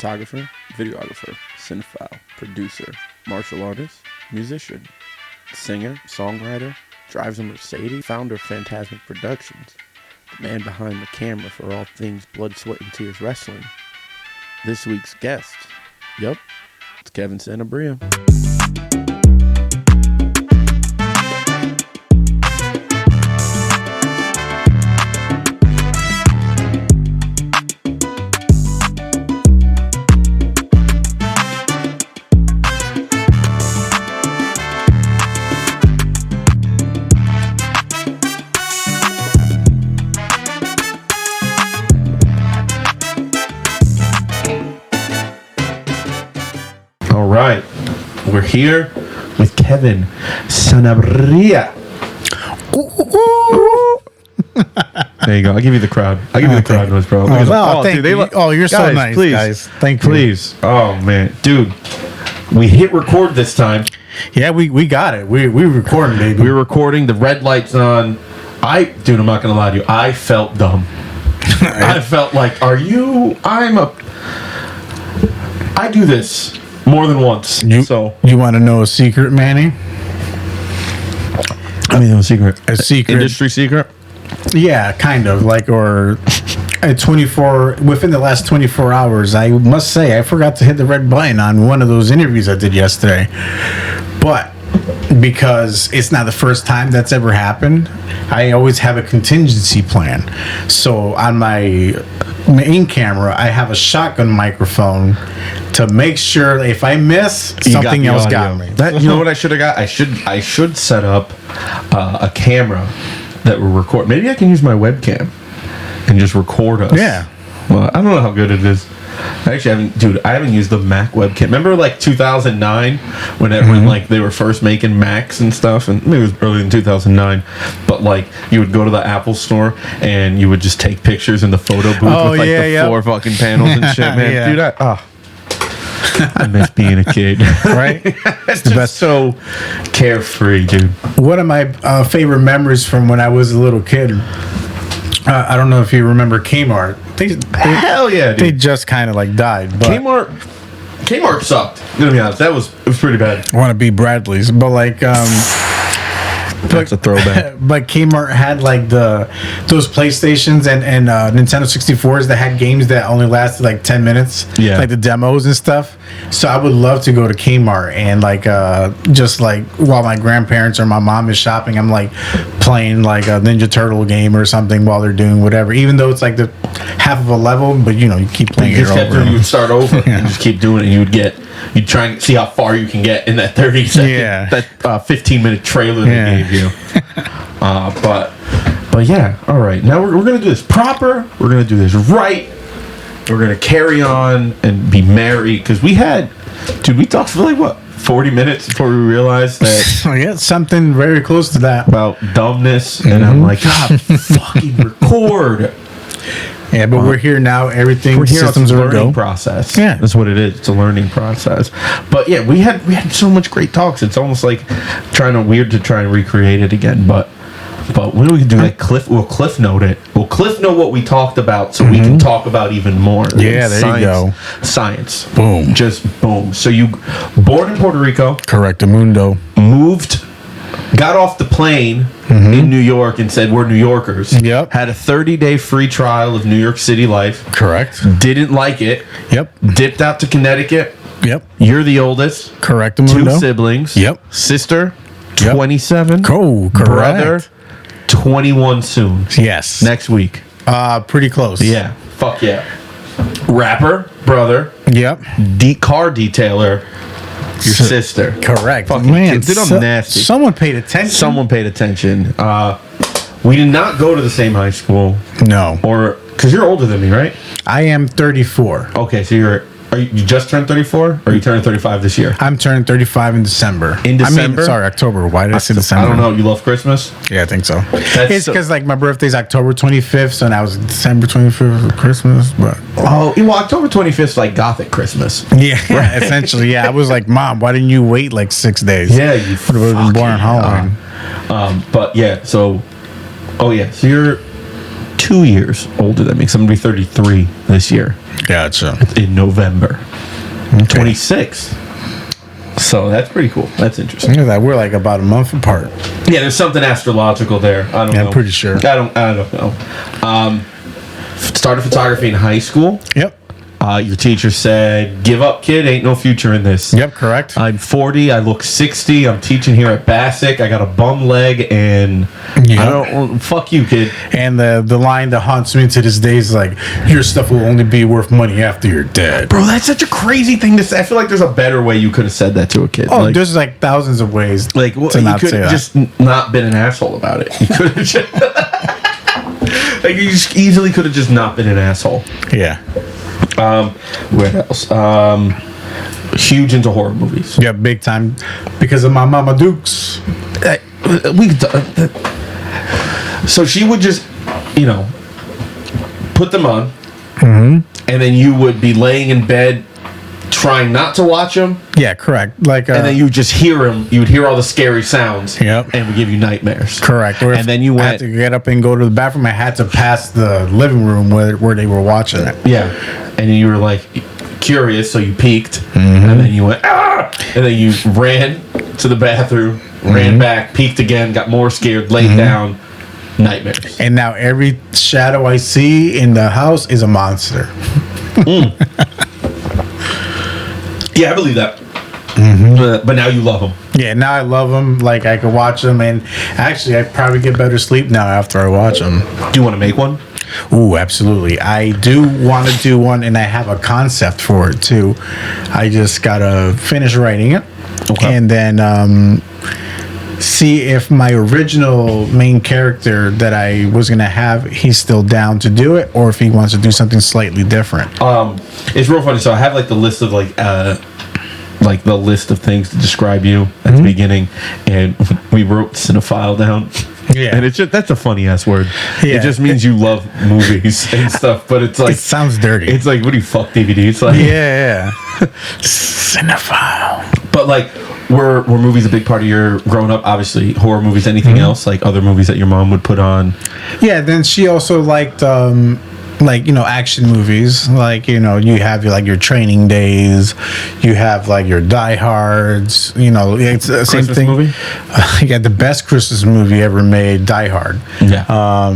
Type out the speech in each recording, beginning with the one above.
photographer, videographer, cinephile, producer, martial artist, musician, singer, songwriter, drives a Mercedes, founder of Phantasmic Productions, the man behind the camera for all things blood, sweat, and tears wrestling. This week's guest, it's Kevin Sanabria. All right, we're here with Kevin Sanabria. There you go. I'll give you the crowd. I'll give you the crowd noise, bro. Thank you. You're so nice, please, guys. Thank you. Please. Oh, man. Dude, we hit record this time. Yeah, we got it. We recording, baby. We're recording. The red light's on. I'm not going to lie to you. I felt dumb. I felt like, I do this more than once. You want to know a secret, Manny? A secret. A secret. Industry secret? Yeah, kind of. Or at 24, within the last 24 hours, I must say, I forgot to hit the red button on one of those interviews I did yesterday. But because it's not the first time that's ever happened, I always have a contingency plan. So on my main camera, I have a shotgun microphone to make sure that if I miss, something else got me. You know what I should have got? I should set up a camera that will record. Maybe I can use my webcam and just record us. Yeah. Well, I don't know how good it is. I haven't used the Mac webcam. Remember 2009 when they were first making Macs and stuff, and maybe it was early in 2009, but you would go to the Apple store and you would just take pictures in the photo booth with four fucking panels and shit, man. Yeah. Dude, I miss being a kid. Right? It's the best. So carefree, dude. One of my favorite memories from when I was a little kid, I don't know if you remember Kmart. Hell yeah, dude. They just kind of died. But Kmart sucked. I'm gonna be honest. It was pretty bad. I want to be Bradley's, but that's a throwback. But Kmart had those PlayStations and Nintendo 64s that had games that only lasted 10 minutes. Yeah. Like the demos and stuff. So I would love to go to Kmart and just while my grandparents or my mom is shopping, I'm playing a Ninja Turtle game or something while they're doing whatever. Even though it's the half of a level, but you keep playing it over. You would start over and just keep doing it. You'd try and see how far you can get in that 30 second, that 15-minute trailer they gave you. But yeah, all right. Now we're going to do this proper. We're going to do this right. We're going to carry on and be merry. Because we talked for 40 minutes before we realized that. Something very close to that. About dumbness. And I'm God, fucking record. Yeah, but we're here now. Everything systems are go. Process. Yeah, that's what it is. It's a learning process. But yeah, we had so much great talks. It's almost weird to try and recreate it again. But when do we do We'll cliff note it. We'll cliff note what we talked about, so we can talk about even more. Yeah, there you go. Science. Boom. Just boom. So you born in Puerto Rico. Correctamundo. Got off the plane in New York and said, we're New Yorkers. Yep. Had a 30-day free trial of New York City life. Correct. Didn't like it. Yep. Dipped out to Connecticut. Yep. You're the oldest. Correctamundo. 2 siblings. Yep. Sister, 27. Cool. Correct. Brother, 21 soon. Yes. Next week. Pretty close. Yeah. Fuck yeah. Rapper, brother. Yep. Car detailer. Your sister. Correct. Fucking Man, kids. I'm nasty. Someone paid attention. We did not go to the same high school. No. Because you're older than me, right? I am 34. Okay, so you just turned 34? Or are you turning 35 this year? I'm turning 35, in December. October. Why did I say December? I don't know. You love Christmas? Yeah, I think so. It's because my birthday's October 25th, so now it's December 25th for Christmas. But October 25th is Gothic Christmas. Yeah, essentially. Yeah, I was like, Mom, why didn't you wait 6 days? Yeah, you would have been born on Halloween. But yeah, so you're 2 years older than me. So I'm gonna be 33 this year. Gotcha. In November. 26. So that's pretty cool. That's interesting. Look at that. We're like about a month apart. Yeah, there's something astrological there. I don't know. I'm pretty sure. I don't know. Started photography in high school. Yep. Your teacher said, "Give up, kid. Ain't no future in this." Yep, correct. I'm 40. I look 60. I'm teaching here at Bassick. I got a bum leg, and I don't. Fuck you, kid. And the line that haunts me to this day is like, "Your stuff will only be worth money after you're dead." Bro, that's such a crazy thing to say. I feel like there's a better way you could have said that to a kid. Oh, like, there's like thousands of ways. Like, well, to you not could say have that. just not been an asshole about it. You could have just. Like, you just easily could have just not been an asshole. Yeah. What else? Huge into horror movies. Yeah, big time. Because of my Mama Dukes. So she would just, put them on, and then you would be laying in bed trying not to watch them. Yeah, correct. Like, and then you would just hear them. You would hear all the scary sounds. Yep. And it would give you nightmares. Correct. Or and then you I went had to get up and go to the bathroom. I had to pass the living room where they were watching it. Yeah. And then you were like curious, so you peeked, and then you went, ah! And then you ran to the bathroom, ran back, peeked again, got more scared, laid down. Nightmares. And now every shadow I see in the house is a monster. Yeah, I believe that. But now you love them. Yeah, now I love them. Like, I could watch them, and actually, I probably get better sleep now after I watch them. Do you want to make one? Ooh, absolutely. I do want to do one, and I have a concept for it, too. I just got to finish writing it. Okay. And then see if my original main character that I was going to have, he's still down to do it, or if he wants to do something slightly different. It's real funny. So I have, like, the list of, like the list of things to describe you at the beginning, and we wrote cinephile down. Yeah. And it's just, that's a funny ass word. Yeah. It just means you love movies and stuff, but it's like, It sounds dirty. it's like, what do you fuck DVDs? Like, yeah. Cinephile. but like, were movies a big part of your growing up? Obviously, horror movies. Anything else, like other movies that your mom would put on? Yeah, then she also liked action movies. Like, you have your Training Days, you have like your Die Hards. It's the same Christmas thing. Movie? Yeah, the best Christmas movie ever made, Die Hard. Yeah. I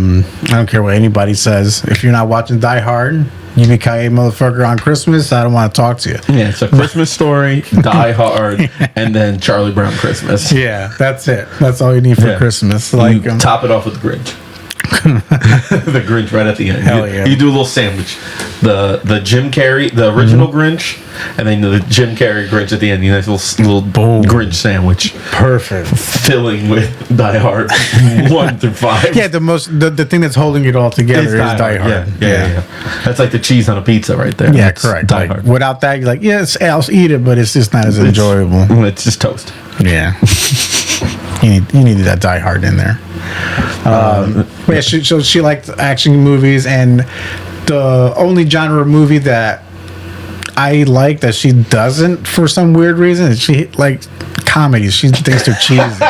don't care what anybody says. If you're not watching Die Hard, you be a motherfucker on Christmas, I don't want to talk to you. Yeah, it's a Christmas Story, Die Hard, and then Charlie Brown Christmas. Yeah, that's it. That's all you need for Christmas. Like, you top it off with the Grinch. The Grinch right at the end. Hell yeah. You do a little sandwich. The Jim Carrey, the original Grinch, and then the Jim Carrey Grinch at the end. Nice little Grinch sandwich. Perfect. Filling with Die Hard 1 through 5. Yeah, the thing that's holding it all together is Die Hard. Yeah. That's like the cheese on a pizza right there. Yeah, That's correct. Die Like, Hard. without that, you're like, yes, I'll eat it, but it's just not as enjoyable. It's just toast. Yeah. you needed that Die Hard in there. But yeah, she liked action movies, and the only genre of movie that I like that she doesn't, for some weird reason, is she like comedies. She thinks they're cheesy.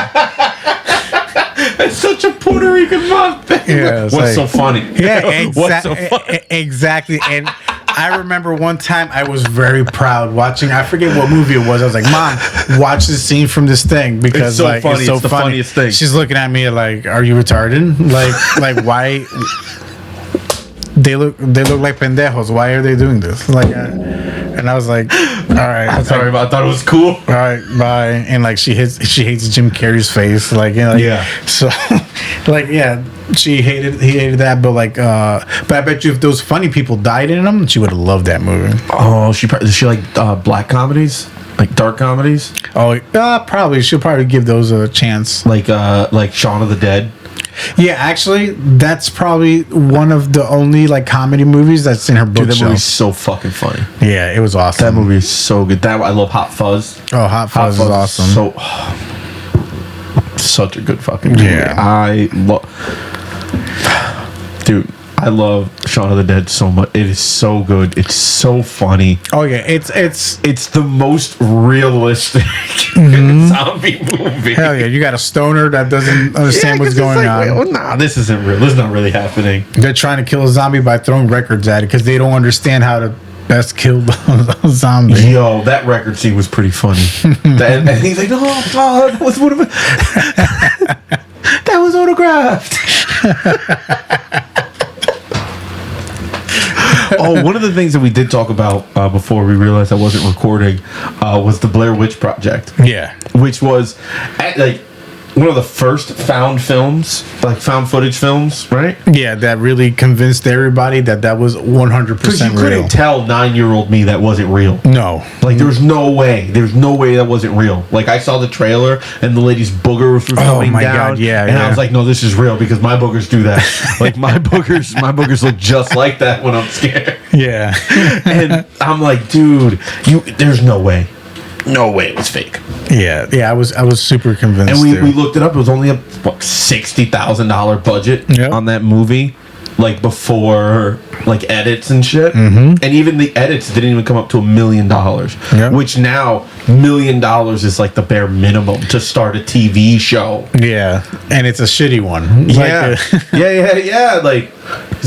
It's such a Puerto Rican mom thing. Yeah, What's so funny? Yeah, What's so funny? Exactly. And I remember one time I was very proud watching, I forget what movie it was. I was like, Mom, watch this scene from this thing, because It's so like funny. it's so It's the funny. funniest thing. She's looking at me like, are you retarded? Like why? They look like pendejos. Why are they doing this? Like, and I was like, all right, I'm sorry, but I thought it was cool. all right, bye. And like she hates Jim Carrey's face. Like, Yeah. So, like, yeah, he hated that. But like, but I bet you if those funny people died in them, she would have loved that movie. Oh, she like black comedies, like dark comedies, Oh, probably she'll probably give those a chance. like Shaun of the Dead. Yeah, actually, that's probably one of the only like comedy movies that's in her Dude, that bookshelf. movie's so fucking funny. Yeah, it was awesome. That movie is so good. I love Hot Fuzz. Oh, Hot Fuzz is awesome. So such a good fucking movie. Yeah. I love. Dude, I love Shaun of the Dead so much. It is so good. It's so funny. Oh yeah, it's the most realistic zombie movie. Hell yeah, you got a stoner that doesn't understand what's going on. Well, nah, this isn't real. This is not really happening. They're trying to kill a zombie by throwing records at it because they don't understand how to best kill the zombie. Yo, that record scene was pretty funny. And he's like, "Oh God, that was one of that was autographed." One of the things that we did talk about before we realized I wasn't recording was the Blair Witch Project. Yeah, which was one of the first found films, like found footage films, right? Yeah, that really convinced everybody that was 100% real. Because you couldn't tell 9-year-old me that wasn't real. No. Like, there was no way. There's no way that wasn't real. Like, I saw the trailer, and the lady's boogers were coming down. God, yeah, and I was like, no, this is real, because my boogers do that. Like, my boogers look just like that when I'm scared. Yeah. And I'm like, dude, there's no way. No way it was fake. Yeah, I was super convinced. And we looked it up. It was only a $60,000 budget on that movie, like before like edits and shit. Mm-hmm. And even the edits didn't even come up to $1 million, which now $1 million is like the bare minimum to start a TV show. Yeah, and it's a shitty one. Yeah, yeah. Like,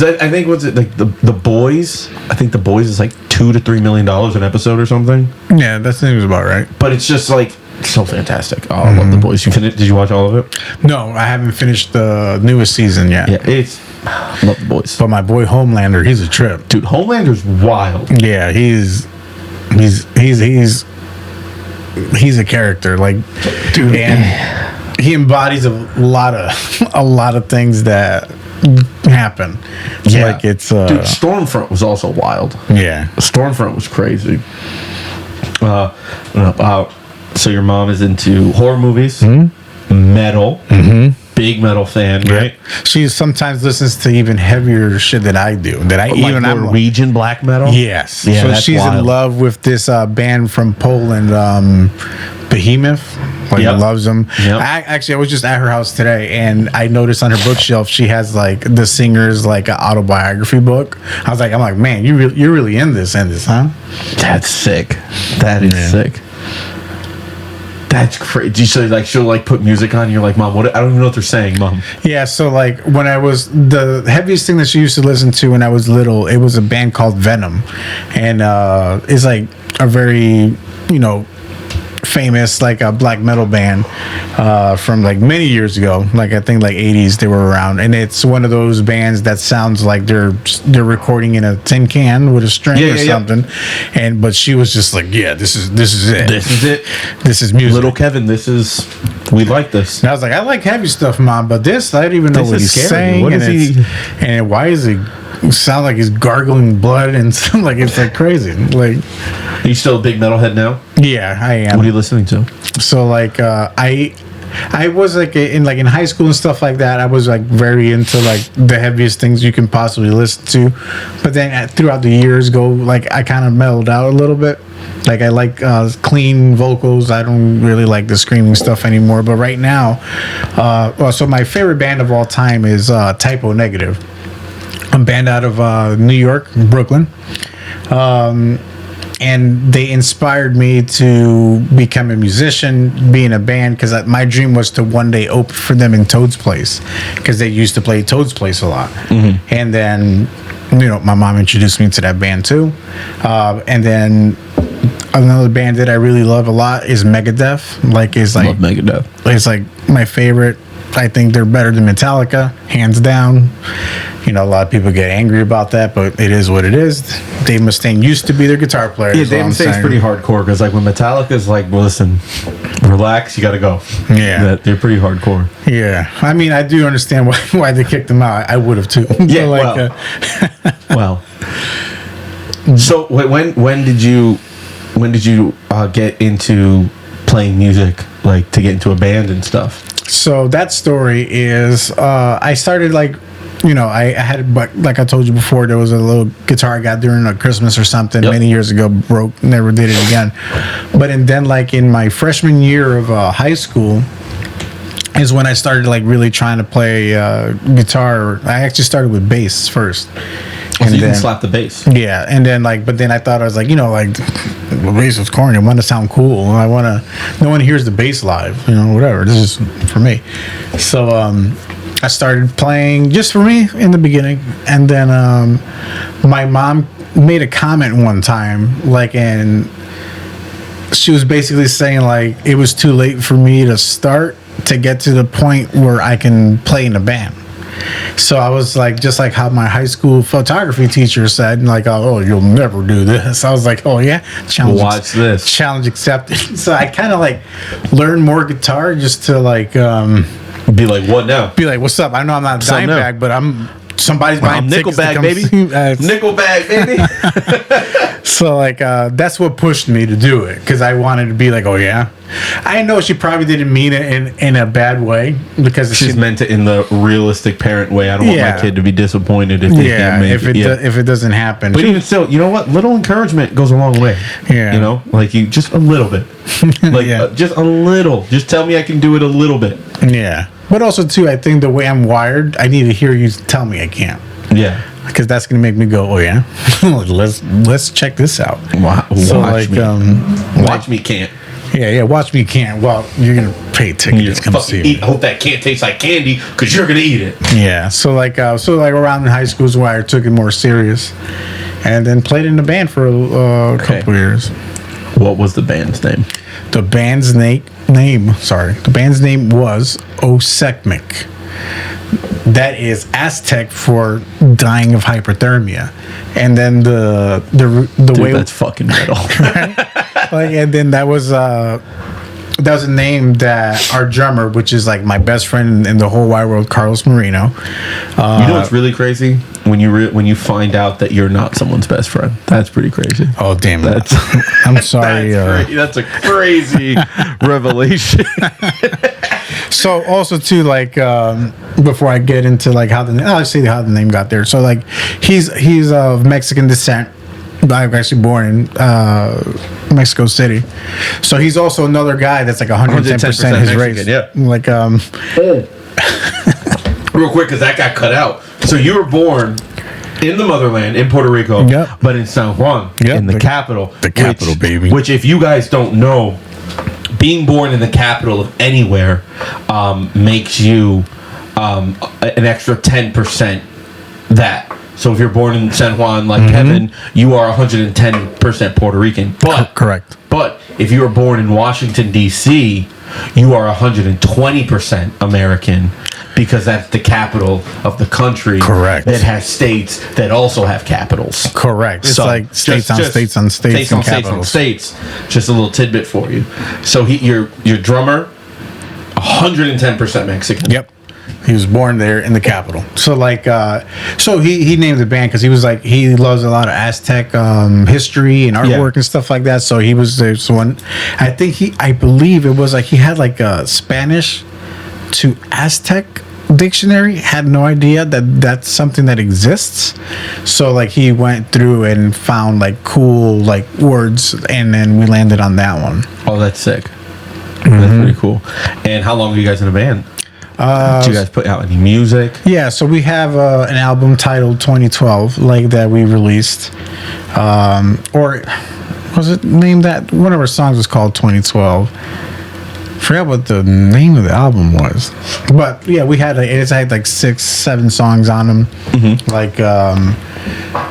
I think what's it like the Boys? I think the Boys is like $2 to $3 million an episode or something. Yeah, that seems about right. But it's just like so fantastic. Oh, I love the Boys. Did you watch all of it? No, I haven't finished the newest season yet. Yeah, I love the Boys. But my boy Homelander, he's a trip, dude. Homelander's wild. Yeah, he's a character, like, dude, and he embodies a lot of things that happen. Yeah, like it's dude. Stormfront was also wild. Yeah, Stormfront was crazy. So your mom is into horror movies, metal, big metal fan, right? She sometimes listens to even heavier shit than I do. I'm Norwegian black metal. Yes, yeah. So she's in love with this band from Poland, Behemoth. Like, loves them. Yep. I was just at her house today, and I noticed on her bookshelf she has like the singer's like autobiography book. I'm like, man, you're really in this, huh? That's sick. That is sick. That's crazy. So like she'll like put music on. And you're like, Mom, what? I don't even know what they're saying, Mom. Yeah. So like when the heaviest thing that she used to listen to when I was little, it was a band called Venom, and it's like a very famous like a black metal band from like many years ago, like I think like 80s they were around, and it's one of those bands that sounds like they're recording in a tin can with a string or something. But she was just like, this is it, this is music, little Kevin, we like this. And I was like, I like heavy stuff, Mom, but this I don't even know what he's saying. What is he? And why is he sound like he's gargling blood and something? Like, it's like crazy. Like, are you still a big metalhead now? Yeah, I am. What are you listening to? So like I was like in high school and stuff like that. I was like very into like the heaviest things you can possibly listen to, but then throughout the years I kind of mellowed out a little bit. Like, I like clean vocals. I don't really like the screaming stuff anymore. But right now, so my favorite band of all time is Typo Negative. A band out of New York, Brooklyn. And they inspired me to become a musician, be in a band, because my dream was to one day open for them in Toad's Place, because they used to play Toad's Place a lot. Mm-hmm. And then, my mom introduced me to that band too. And then another band that I really love a lot is Megadeth. Love Megadeth. It's like my favorite. I think they're better than Metallica, hands down. A lot of people get angry about that, but it is what it is. Dave Mustaine used to be their guitar player. Yeah, Dave Mustaine's pretty hardcore, because like when Metallica's like, well, listen, relax, you got to go. Yeah, they're pretty hardcore. Yeah, I mean, I do understand why they kicked them out. I would have too. Yeah, well. So when did you get into playing music, like to get into a band and stuff? So that story is I started I had, like I told you before, there was a little guitar I got during a Christmas or something many years ago, broke, never did it again. But then like in my freshman year of high school, is when I started like really trying to play guitar. I actually started with bass first. And so you can slap the bass. Yeah, and then but then I thought I was like, the bass is corny. I want to sound cool. No one hears the bass live. Whatever. This is for me. So I started playing just for me in the beginning, and then my mom made a comment one time, and she was basically saying like it was too late for me to start to get to the point where I can play in a band. So I was like, just like how my high school photography teacher said, like, oh, you'll never do this. I was like, oh yeah, challenge accepted. So I kind of like learned more guitar just to like be like, what now? Be like, what's up? I know I'm not Dimebag, but somebody's buying tickets. Nickelback, baby. Nickelback, baby. So like that's what pushed me to do it, because I wanted to be like, oh yeah. I know she probably didn't mean it in a bad way, because she's meant it in the realistic parent way. I don't want my kid to be disappointed if they can't make if it doesn't happen. But even still, you know what? Little encouragement goes a long way. Yeah. Like you just a little bit, like just a little. Just tell me I can do it a little bit. Yeah. But also too, I think the way I'm wired, I need to hear you tell me I can't. Yeah. Because that's gonna make me go, oh yeah, let's check this out. Watch me can't. Yeah, watch me can't. Well, you're gonna pay tickets to come see me. I hope that can't taste like candy, because you're gonna eat it. Yeah. So like around in high school is why I took it more serious, and then played in the band for a couple years. What was the band's name? The band's name was Osekmik. That is Aztec for dying of hypothermia. And then the way that's fucking metal. Right? And then that was a name that our drummer, which is like my best friend in the whole wide world, Carlos Marino. You know what's really crazy? When you find out that you're not someone's best friend. That's pretty crazy. Oh damn! I'm sorry. That's a crazy revelation. So also too, like before I get into like how the name got there. So like he's of Mexican descent. I was actually born in Mexico City, so he's also another guy that's like 110% his race. Yeah. Like real quick, because that got cut out. So you were born in the motherland in Puerto Rico, but in San Juan, in the capital. The capital, baby. Which, if you guys don't know, being born in the capital of anywhere makes you an extra 10% that. So if you're born in San Juan, like Kevin, you are 110% Puerto Rican. But correct. But if you were born in Washington, D.C., you are 120% American, because that's the capital of the country. Correct. That has states that also have capitals. Correct. It's like states on states on states and capitals. States. Just a little tidbit for you. So your drummer, 110% Mexican. Yep. He was born there in the capital. So like, so he named the band because he was like, he loves a lot of Aztec history and artwork and stuff like that. So he was this one. I believe it was like he had like a Spanish to Aztec dictionary. Had no idea that that's something that exists. So like he went through and found like cool like words, and then we landed on that one. Oh, that's sick. That's pretty cool. And how long were you guys in a band? Did you guys put out any music? Yeah, so we have an album titled 2012, like that we released. Or was it named that? One of our songs was called 2012. Forgot what the name of the album was. But yeah, we had like 6-7 songs on them. Like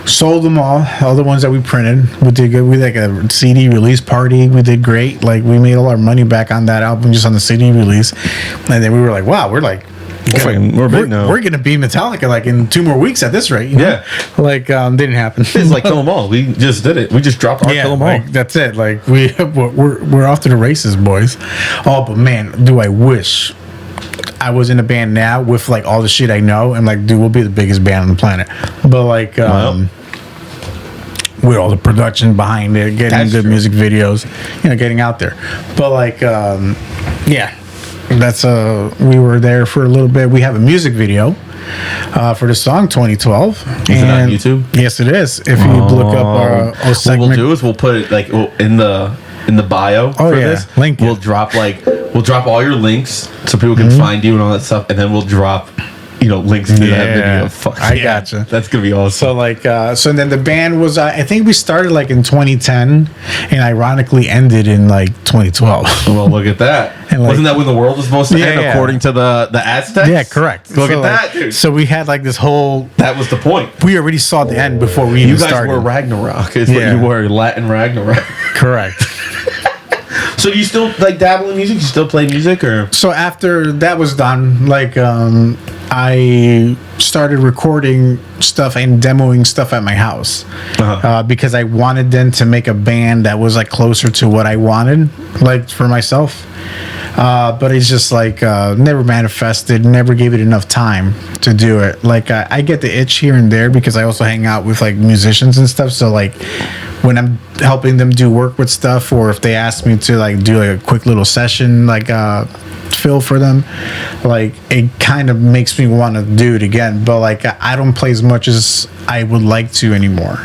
sold them all the ones that we printed. We did good. We did like a CD release party. We did great. Like we made all our money back on that album just on the CD release. And then we were like, wow, we're big now. We're gonna be Metallica like in 2 more weeks at this rate. You know? Yeah. Like didn't happen. It's like Kill 'Em All. We just did it. We just dropped our Kill 'Em All. Like, that's it. Like we're off to the races, boys. Oh, but man, do I wish I was in a band now with like all the shit I know, and like, dude, we'll be the biggest band on the planet. But like with all the production behind it, getting good music videos, getting out there. But like that's we were there for a little bit. We have a music video for the song 2012. Is it on YouTube? Yes, it is. If you look up our what we'll do is we'll put it like in the in the bio for this. Link we'll drop all your links so people can find you and all that stuff, and then we'll drop links to that video. Fuck, I gotcha. That's gonna be awesome. So then the band was I think we started like in 2010 and ironically ended in like 2012. Well, look at that. And wasn't that when the world was supposed to end according to the Aztecs? Yeah, correct. Look at that, dude. So we had like this whole. That was the point. We already saw the end before we even started. You guys were Ragnarok. Is what you were, Latin Ragnarok. Correct. So do you still dabble in music? You still play music, or? So after that was done, I started recording stuff and demoing stuff at my house because I wanted then to make a band that was like closer to what I wanted, like for myself. But it's just never manifested, never gave it enough time to do it. I get the itch here and there because I also hang out with musicians and stuff. So when I'm helping them do work with stuff, or if they ask me to do a quick little session, fill for them, it kind of makes me want to do it again. But I don't play as much as I would like to anymore.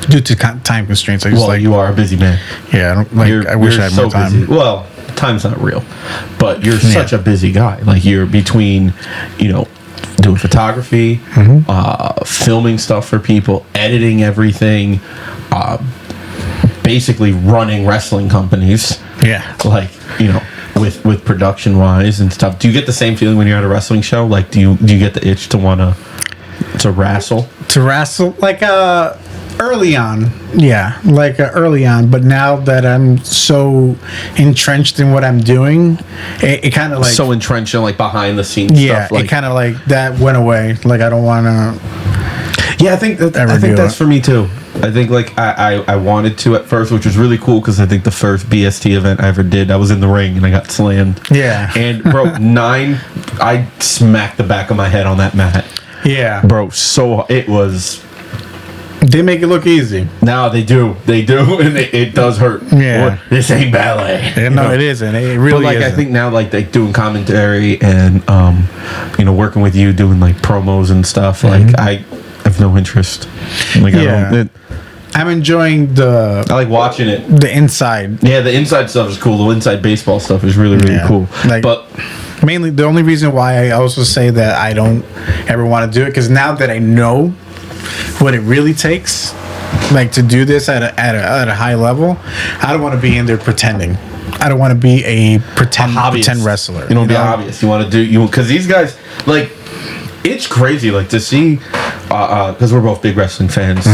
Due to time constraints, you are a busy man. Yeah, I wish I had more time. Busy. Well, time's not real, but you're such a busy guy. You're between, doing photography, filming stuff for people, editing everything, basically running wrestling companies. Yeah, with production wise and stuff. Do you get the same feeling when you're at a wrestling show? Do you get the itch to want to wrestle? To wrestle, early on, early on, but now that I'm so entrenched in what I'm doing, it kind of so entrenched in behind the scenes stuff. It kind of that went away. I don't want to. Yeah, I think that's for me too. I think I wanted to at first, which was really cool because I think the first BST event I ever did, I was in the ring and I got slammed. Yeah, and bro, I smacked the back of my head on that mat. Yeah, bro. So it was. They make it look easy. No, they do, and it does hurt. Yeah, this ain't ballet. No, it isn't. It really but isn't. I think now they doing commentary and working with you doing promos and stuff. I have no interest. I'm enjoying I like watching it. The inside. Yeah, the inside stuff is cool. The inside baseball stuff is really cool. But mainly the only reason why I also say that I don't ever want to do it because now that I know what it really takes, to do this at a high level, I don't want to be in there pretending. I don't want to be a pretend wrestler. You don't be obvious. You want to do because these guys it's crazy to see because we're both big wrestling fans.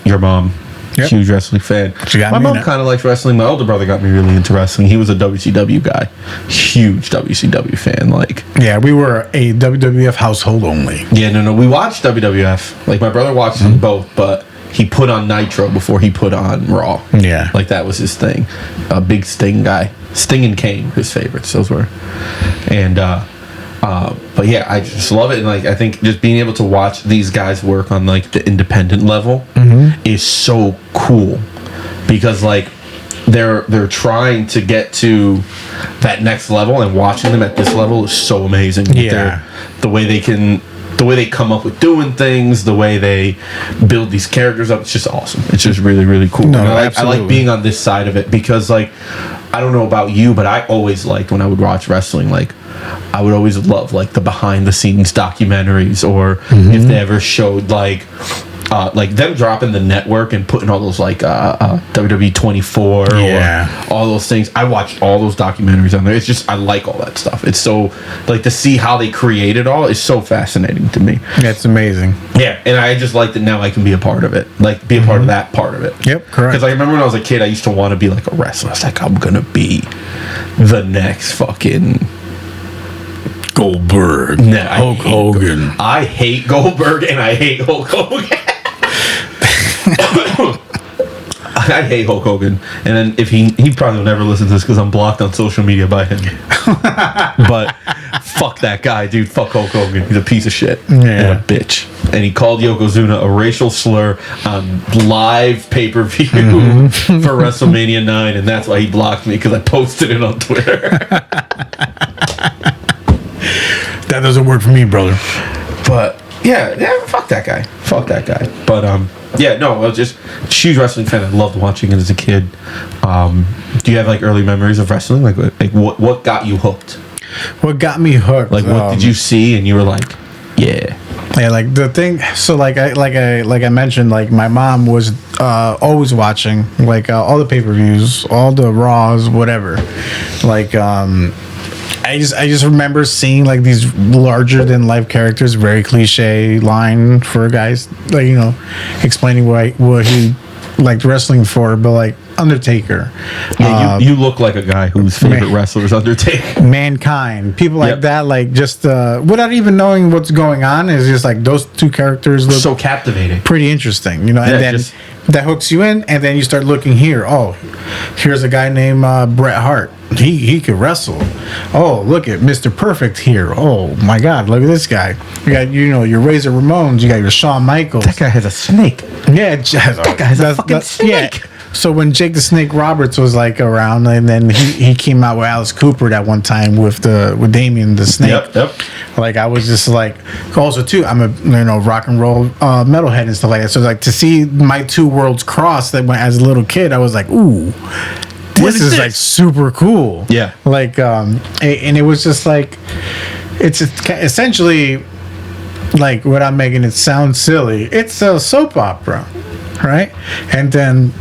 Your mom. Yep. Huge wrestling fan. My mom kind of likes wrestling. My older brother got me really into wrestling. He was a WCW guy. Huge WCW fan. Yeah, we were a WWF household only. Yeah, no. We watched WWF. My brother watched them both, but he put on Nitro before he put on Raw. Yeah. That was his thing. A big Sting guy. Sting and Kane, his favorites. Those were. And, but yeah, I just love it, and I think just being able to watch these guys work on the independent level is so cool because they're trying to get to that next level, and watching them at this level is so amazing. Yeah, the way they come up with doing things, the way they build these characters up, it's just awesome. It's just really, really cool. No, I like being on this side of it because I don't know about you, but I always liked when I would watch wrestling, I would always love the behind the scenes documentaries, or if they ever showed them dropping the network and putting all those WWE 24 or all those things. I watched all those documentaries on there. It's just I like all that stuff. It's so to see how they create it all is so fascinating to me. That's amazing. Yeah, and I just like that now I can be a part of it. Be a part of that part of it. Yep, correct. Because I remember when I was a kid, I used to want to be a wrestler. I was I'm gonna be the next fucking Goldberg. Nah, Hulk Hogan. I hate Goldberg and I hate Hulk Hogan. I hate Hulk Hogan, and then if he probably will never listen to this because I'm blocked on social media by him. But fuck that guy, dude. Fuck Hulk Hogan. He's a piece of shit and a bitch. And he called Yokozuna a racial slur on live pay-per-view for WrestleMania 9, and that's why he blocked me because I posted it on Twitter. That doesn't work for me, brother. But yeah, fuck that guy. But yeah, no, I was just huge wrestling fan. I loved watching it as a kid. Do you have like early memories of wrestling? Like what got you hooked? What got me hooked? Like what did you see and you were like, yeah. Yeah, like the thing. So like I mentioned, like my mom was always watching like all the pay-per-views, all the Raws, whatever. Like I just remember seeing like these larger than life characters, very cliche line for guys, like, you know, explaining what he liked wrestling for, but like Undertaker. Yeah, you look like a guy whose favorite wrestler is Undertaker. Mankind, people like that, like just without even knowing what's going on, is just like those two characters look so captivating, pretty interesting, you know. And then that hooks you in, and then you start looking here. Oh, here's a guy named Bret Hart. He could wrestle. Oh, look at Mr. Perfect here. Oh my God, look at this guy. You got, you know, your Razor Ramones. You got your Shawn Michaels. That guy has a snake. Yeah, that guy has a fucking snake. Yeah. So when Jake the Snake Roberts was like around, and then he came out with Alice Cooper that one time with Damien the Snake. Yep. Like I was just like, also too, I'm a rock and roll metalhead and stuff like that. So like to see my two worlds cross, that when as a little kid, I was like, ooh, this is like super cool. Yeah. Like and it was just like, it's essentially like, without making it sound silly, it's a soap opera, right? And then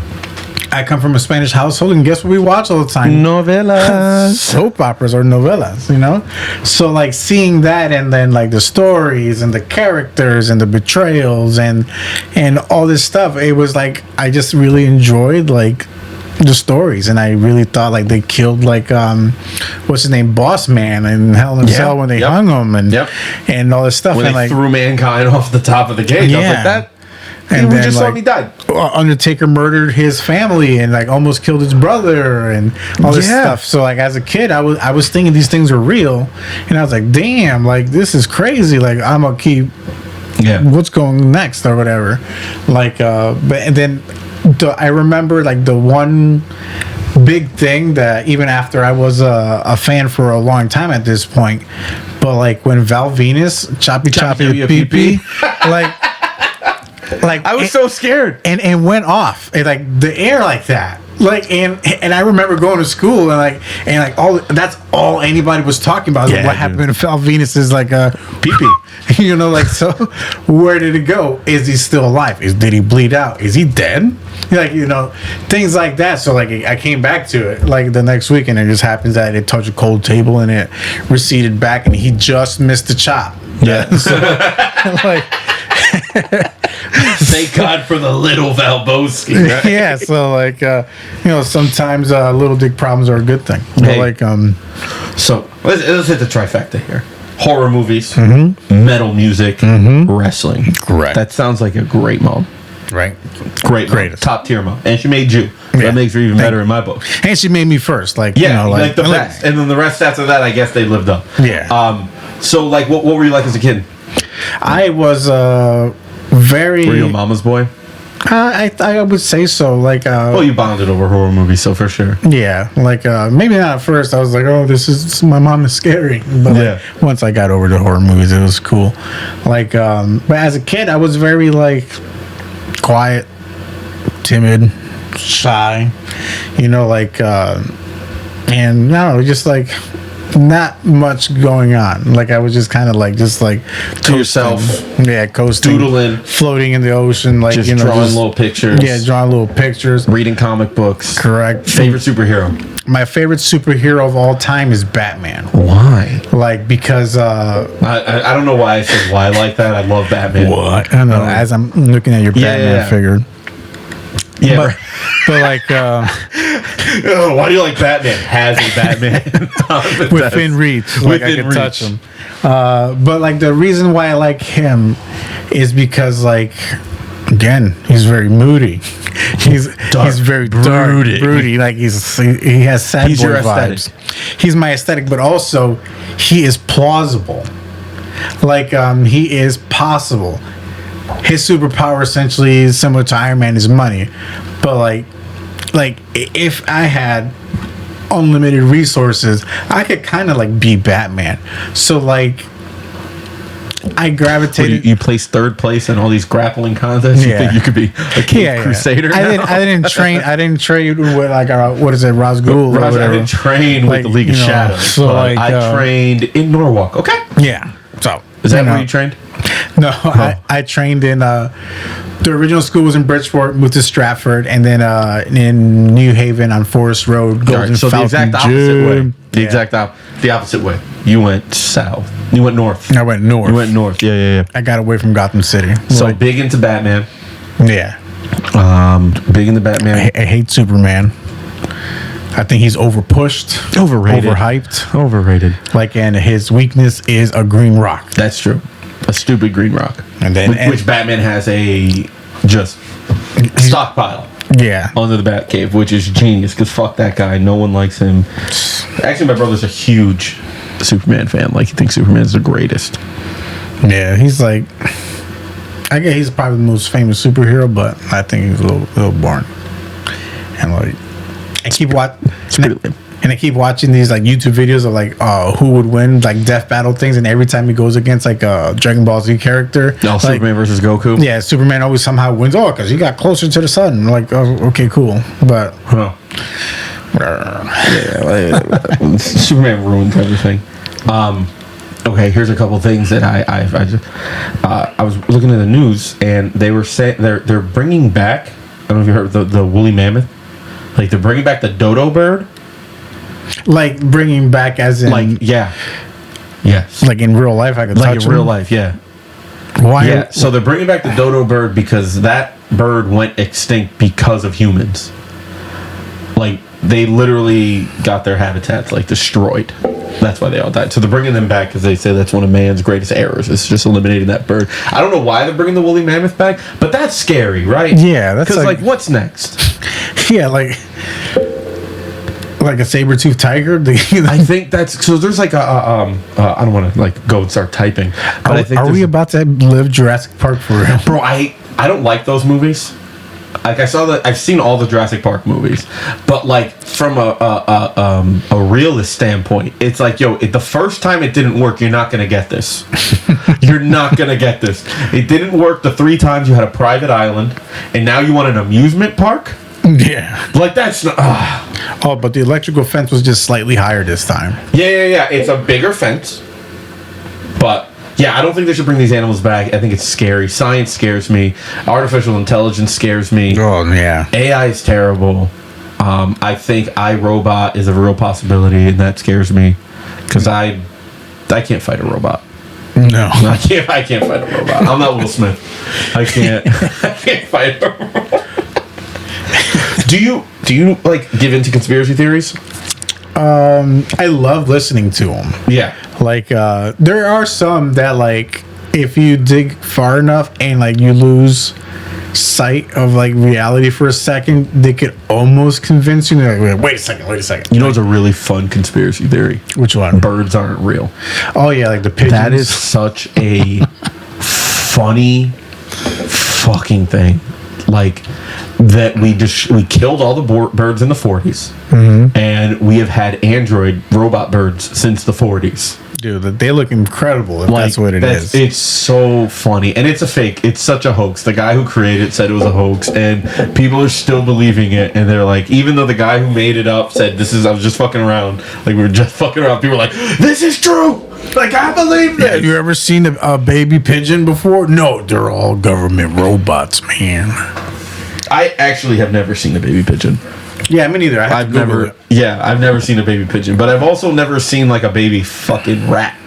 I come from a Spanish household, and guess what we watch all the time? Novelas. Soap operas or novelas, you know? So, like, seeing that, and then, like, the stories and the characters and the betrayals and all this stuff, it was like, I just really enjoyed, like, the stories, and I really thought like they killed like what's his name, Boss Man, and Hell in a Cell when they hung him, and all this stuff, when and they like threw Mankind off the top of the cage. I was like, that. And we just saw he died. Undertaker murdered his family and like almost killed his brother and all this stuff. So like as a kid, I was thinking these things were real, and I was like, damn, like this is crazy. Like I'm gonna keep what's going next or whatever. Like but and then I remember like the one big thing that even after I was a fan for a long time at this point, but like when Val Venus choppy pee pee, like I was so scared and went off and like the air like that. Like and I remember going to school and like all that's all anybody was talking about. What happened to Val Venus's like pee-pee. You know, like, so where did it go? Is he still alive? Did he bleed out? Is he dead? Like, you know, things like that. So like I came back to it like the next week, and it just happens that it touched a cold table and it receded back, and he just missed the chop. Yeah. So, like thank God for the little Valboski, right? Yeah, so like you know, sometimes little dick problems are a good thing. Hey, like so let's hit the trifecta here. Horror movies, metal music, wrestling. Correct. That sounds like a great mom. Right. Great mom. Top tier mom. And she made you. That makes her even better in my book. And she made me first. Like, yeah, you know, like the best. And then the rest after that, I guess they lived up. Yeah. So like what were you like as a kid? I was very... Were you a mama's boy? I would say so. Like, well, you bonded over horror movies, so for sure. Yeah, like maybe not at first. I was like, oh, this my mom is scary. But like, once I got over the horror movies, it was cool. Like, but as a kid, I was very like quiet, timid, shy. You know, like, and no, just like not much going on. Like I was just kind of like to yourself, coasting, doodling, floating in the ocean, like, just you know, drawing little pictures. Yeah, drawing little pictures, reading comic books. Correct. Favorite superhero? My favorite superhero of all time is Batman. Why? Like, because I don't know why I said why like that. I love Batman. What? I don't know. As I'm looking at your Batman figure. Yeah, but like, why do you like Batman? Has a Batman within reach, like I can touch him. But like the reason why I like him is because, like, again, he's very moody. He's very dark, broody. Like he has sad boy vibes. He's my aesthetic, but also he is plausible. Like he is possible. His superpower essentially is similar to Iron Man, is money. But like if I had unlimited resources, I could kind of like be Batman. So like I gravitated. You placed third place in all these grappling contests. You think you could be a cave crusader? I didn't train. I didn't train with like what is it, Razgul? I didn't train with the League of Shadows. So like, I trained in Norwalk. Okay. Yeah. So is that where you trained? No, I trained in the original school was in Bridgeport, moved to Stratford, and then in New Haven on Forest Road, Golden so Falcon the exact opposite way. The opposite way. You went south. You went north. I went north. You went north. Yeah. I got away from Gotham City. So big into Batman. Yeah. Big into Batman. I hate Superman. I think he's overpushed, overrated, overrated. Like, and his weakness is a green rock. That's true. A stupid green rock. And then which Batman has a just stockpile. Yeah. Under the Batcave, which is genius because fuck that guy. No one likes him. Actually, my brother's a huge Superman fan. Like, he thinks Superman's the greatest. Yeah, he's like, I guess he's probably the most famous superhero, but I think he's a little boring. And like, I keep watching these like YouTube videos of like who would win like death battle things, and every time he goes against like a Dragon Ball Z character, like, Superman versus Goku. Yeah, Superman always somehow wins. Oh, because he got closer to the sun. I'm like, oh, okay, cool, but Superman ruins everything. Okay, here's a couple things that I was looking at the news, and they were saying they're bringing back. I don't know if you heard the woolly mammoth. Like, they're bringing back the dodo bird. Like, bringing back as in... Like, yeah. Yes. Like, in real life, I could touch him? Like, in real life, yeah. Why? Yeah, so they're bringing back the dodo bird because that bird went extinct because of humans. Like, they literally got their habitats, like, destroyed. That's why they all died. So they're bringing them back because they say that's one of man's greatest errors. It's just eliminating that bird. I don't know why they're bringing the woolly mammoth back, but that's scary, right? Yeah, that's because like what's next? Yeah, like a saber-toothed tiger. I think that's so. There's like I don't want to like go and start typing. But I think are we about to live Jurassic Park for real, bro? I don't like those movies. Like, I've seen all the Jurassic Park movies, but like from a realist standpoint, it's like, yo, the first time it didn't work, you're not gonna get this. You're not gonna get this. It didn't work the 3 times you had a private island, and now you want an amusement park. Yeah, like that's not. Oh, but the electrical fence was just slightly higher this time. Yeah. It's a bigger fence, but. Yeah, I don't think they should bring these animals back. I think it's scary. Science scares me. Artificial intelligence scares me. Oh, yeah. AI is terrible. I think iRobot is a real possibility, and that scares me. Because I can't fight a robot. No. I can't fight a robot. I'm not Will Smith. I can't fight a robot. Do you like give into conspiracy theories? I love listening to them. Yeah. Like, there are some that, like, if you dig far enough and, like, you lose sight of, like, reality for a second, they could almost convince you. Like, wait a second. You know what's a really fun conspiracy theory? Which one? Birds aren't real. Oh, yeah, like the pigeons. That is such a funny fucking thing. Like, that we killed all the birds in the 40s, and we have had android robot birds since the 40s. Dude, they look incredible if like, that's what it is. It's so funny, and it's a fake. It's such a hoax. The guy who created it said it was a hoax, and people are still believing it. And they're like, even though the guy who made it up said I was just fucking around. Like, we were just fucking around. People are like, this is true. Like, I believe this. Yeah, you ever seen a baby pigeon before? No, they're all government robots, man. I actually have never seen a baby pigeon. Yeah, me neither. I've never seen a baby pigeon, but I've also never seen like a baby fucking rat.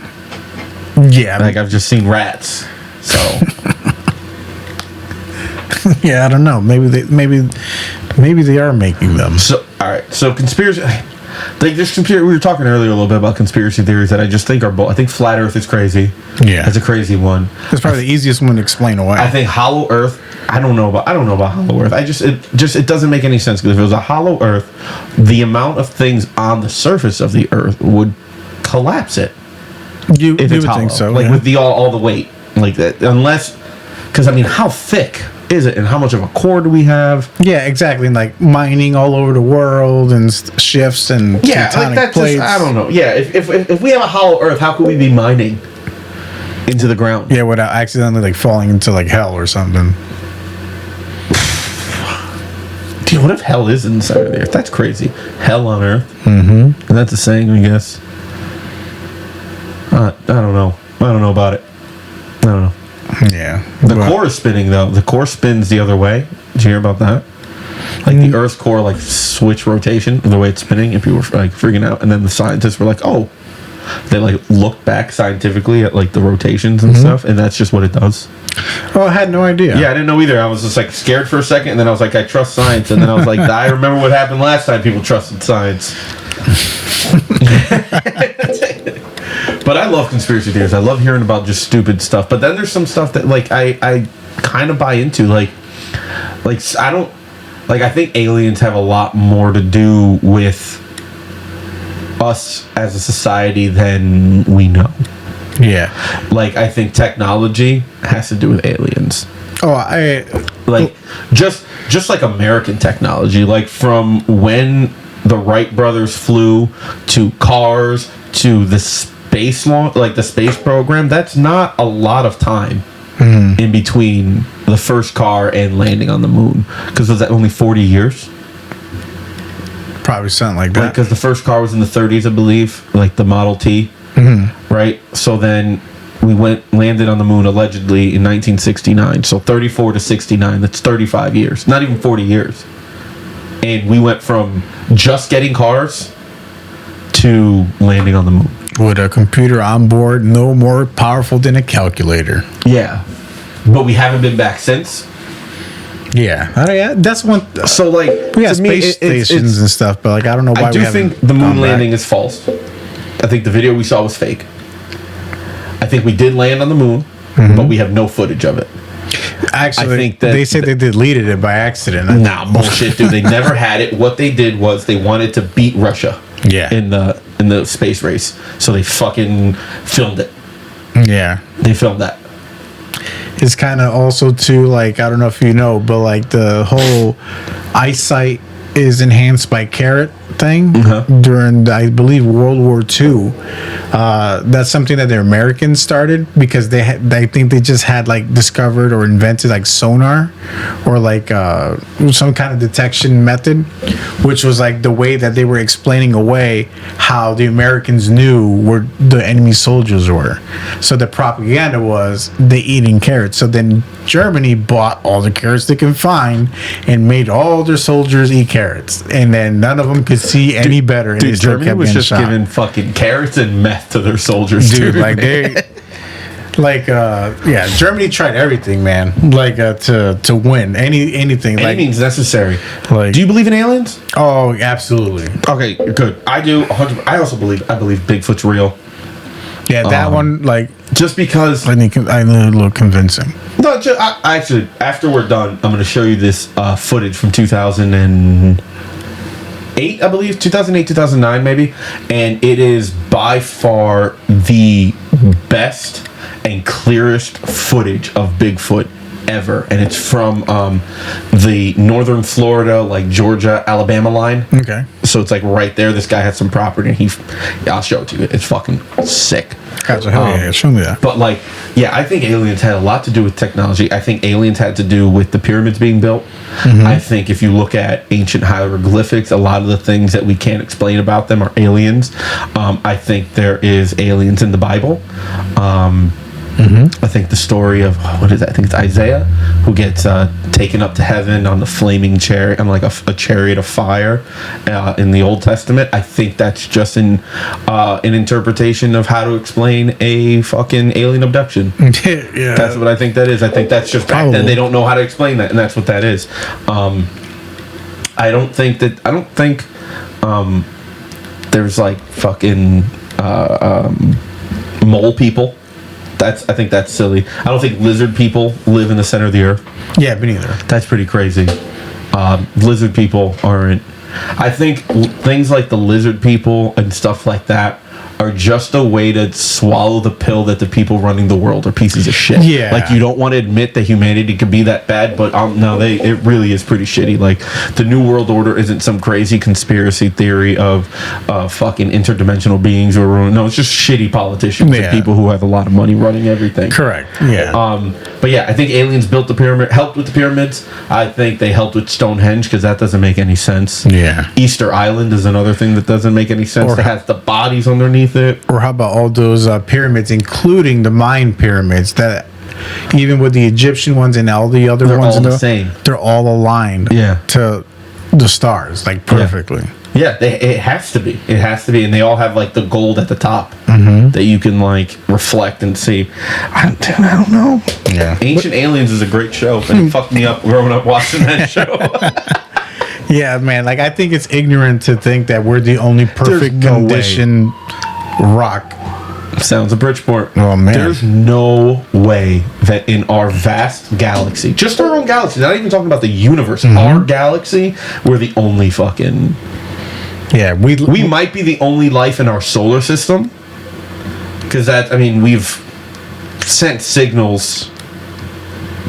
Yeah, like I've just seen rats. So yeah, I don't know. Maybe they are making them. So all right. So conspiracy. Like this we were talking earlier a little bit about conspiracy theories that I just think are. I think flat Earth is crazy. Yeah, it's a crazy one. It's probably the easiest one to explain away. I think hollow Earth. I don't know about hollow Earth. It doesn't make any sense because if it was a hollow Earth, the amount of things on the surface of the Earth would collapse it. You would think so, like with all the weight, like that. Unless, because I mean, how thick is it, and how much of a core do we have? Yeah, exactly. And like mining all over the world and shifts and like that's plates. I don't know. Yeah, if we have a hollow Earth, how could we be mining? into the ground. Yeah, without accidentally like falling into like hell or something. Dude, what if hell is inside of the earth? That's crazy. Hell on earth. Mm-hmm. And that's a saying, I guess. I don't know. I don't know about it. I don't know. Yeah. The core is spinning, though. The core spins the other way. Did you hear about that? Like the Earth's core, like switch rotation, the way it's spinning, and people were like freaking out. And then the scientists were like, "Oh," they like looked back scientifically at like the rotations and stuff, and that's just what it does. Oh, I had no idea. Yeah, I didn't know either. I was just like scared for a second, and then I was like, I trust science, and then I was like, I remember what happened last time people trusted science. But I love conspiracy theories. I love hearing about just stupid stuff. But then there's some stuff that like I kind of buy into. Like I don't. Like, I think aliens have a lot more to do with us as a society than we know. Yeah. Like, I think technology has to do with aliens. Oh, just like American technology. Like, from when the Wright brothers flew to cars to the space launch, like the space program, that's not a lot of time. In between the first car and landing on the moon, because was that only 40 years? Probably something like that. Because the first car was in the 30s, I believe, like the Model T, right? So then we landed on the moon allegedly in 1969. So 34 to 69, that's 35 years, not even 40 years. And we went from just getting cars to landing on the moon. With a computer on board, no more powerful than a calculator. Yeah. But we haven't been back since. Yeah. That's one. So, like, we have space stations and stuff, but, like, I don't know why I do think the moon landing is false. I think the video we saw was fake. I think we did land on the moon, but we have no footage of it. Actually, I think that they said they deleted it by accident. Nah, bullshit, dude. They never had it. What they did was they wanted to beat Russia. Yeah. In the space race, so they fucking filmed it. Yeah, they filmed that. It's kind of also too, like, I don't know if you know, but like the whole eyesight is enhanced by carrot thing during, I believe, World War II. That's something that the Americans started because I think they just had like discovered or invented like sonar or like some kind of detection method, which was like the way that they were explaining away how the Americans knew where the enemy soldiers were. So the propaganda was they eating carrots. So then Germany bought all the carrots they can find and made all their soldiers eat carrots, and then none of them could see any better. Dude, Germany was just giving fucking carrots and meth to their soldiers, dude. Like they, Germany tried everything, man. Like to win anything. Any means necessary. Like, do you believe in aliens? Oh, absolutely. Okay, good. I do. 100. I also believe Bigfoot's real. Yeah, that one, like, just because I need a little convincing. No, I actually, after we're done, I'm going to show you this footage from 2008, I believe, 2008, 2009, maybe, and it is by far the best and clearest footage of Bigfoot ever, and it's from the northern Florida, like Georgia, Alabama line. Okay. So it's like right there. This guy had some property, and I'll show it to you. It's fucking sick. Gotcha. Yeah, show me that. But like, yeah, I think aliens had a lot to do with technology. I think aliens had to do with the pyramids being built. I think if you look at ancient hieroglyphics, a lot of the things that we can't explain about them are aliens. I think there is aliens in the Bible. I think the story of what is that? I think it's Isaiah who gets taken up to heaven on the flaming chariot, on like a chariot of fire in the Old Testament. I think that's just an interpretation of how to explain a fucking alien abduction. Yeah, that's what I think that is. I think that's just back then they don't know how to explain that, and that's what that is. I don't think there's like fucking mole people. I think that's silly. I don't think lizard people live in the center of the earth. Yeah, me neither. That's pretty crazy. Lizard people aren't. I think things like the lizard people and stuff like that are just a way to swallow the pill that the people running the world are pieces of shit. Yeah. Like, you don't want to admit that humanity can be that bad, but no, it really is pretty shitty. Like, the New World Order isn't some crazy conspiracy theory of fucking interdimensional beings or no, it's just shitty politicians and people who have a lot of money running everything. Correct. Yeah. But yeah, I think aliens built the pyramid, helped with the pyramids. I think they helped with Stonehenge because that doesn't make any sense. Yeah. Easter Island is another thing that doesn't make any sense. It has the bodies underneath it. Or how about all those pyramids, including the Mayan pyramids, that even with the Egyptian ones and all the other ones, all the same. They're all aligned to the stars, like perfectly. Yeah, it has to be. It has to be, and they all have like the gold at the top that you can like reflect and see. I don't know. Yeah, Ancient Aliens is a great show, and it fucked me up growing up watching that show. Yeah, man. Like, I think it's ignorant to think that we're the only perfect condition rock. Sounds of Bridgeport. Oh man, there's no way that in our vast galaxy, just our own galaxy, not even talking about the universe, our galaxy, we're the only fucking. Yeah, we might be the only life in our solar system, because we've sent signals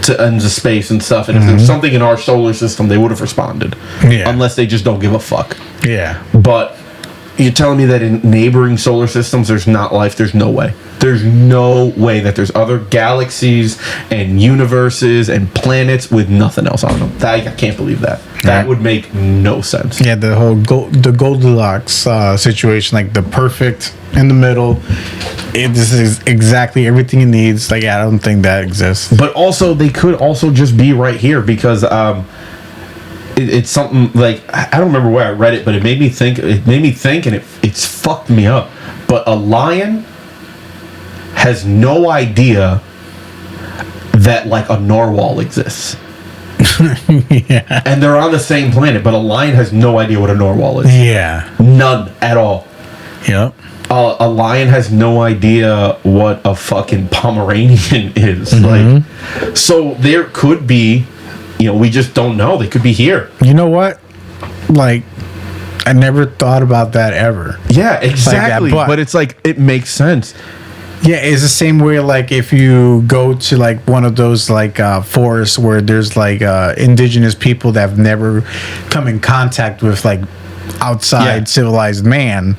to ends of space and stuff, and if there's something in our solar system, they would have responded. Yeah. Unless they just don't give a fuck. Yeah. But you're telling me that in neighboring solar systems there's not life? There's no way. There's no way that there's other galaxies and universes and planets with nothing else on them. I can't believe that. That would make no sense. Yeah, the whole the Goldilocks situation, like the perfect in the middle. This is exactly everything it needs. Like, I don't think that exists. But also, they could also just be right here because it's something like, I don't remember where I read it, but it made me think. And it's fucked me up. But a lion has no idea that like a narwhal exists. Yeah. And they're on the same planet, but a lion has no idea what a narwhal is. Yeah. None at all. Yep. A lion has no idea what a fucking Pomeranian is. Like, so there could be, we just don't know. They could be here. You know what? Like, I never thought about that ever. Yeah, exactly. Like that, but it's like, it makes sense. Yeah, it's the same way, like, if you go to, like, one of those, like, forests where there's, like, indigenous people that have never come in contact with, like, outside civilized man,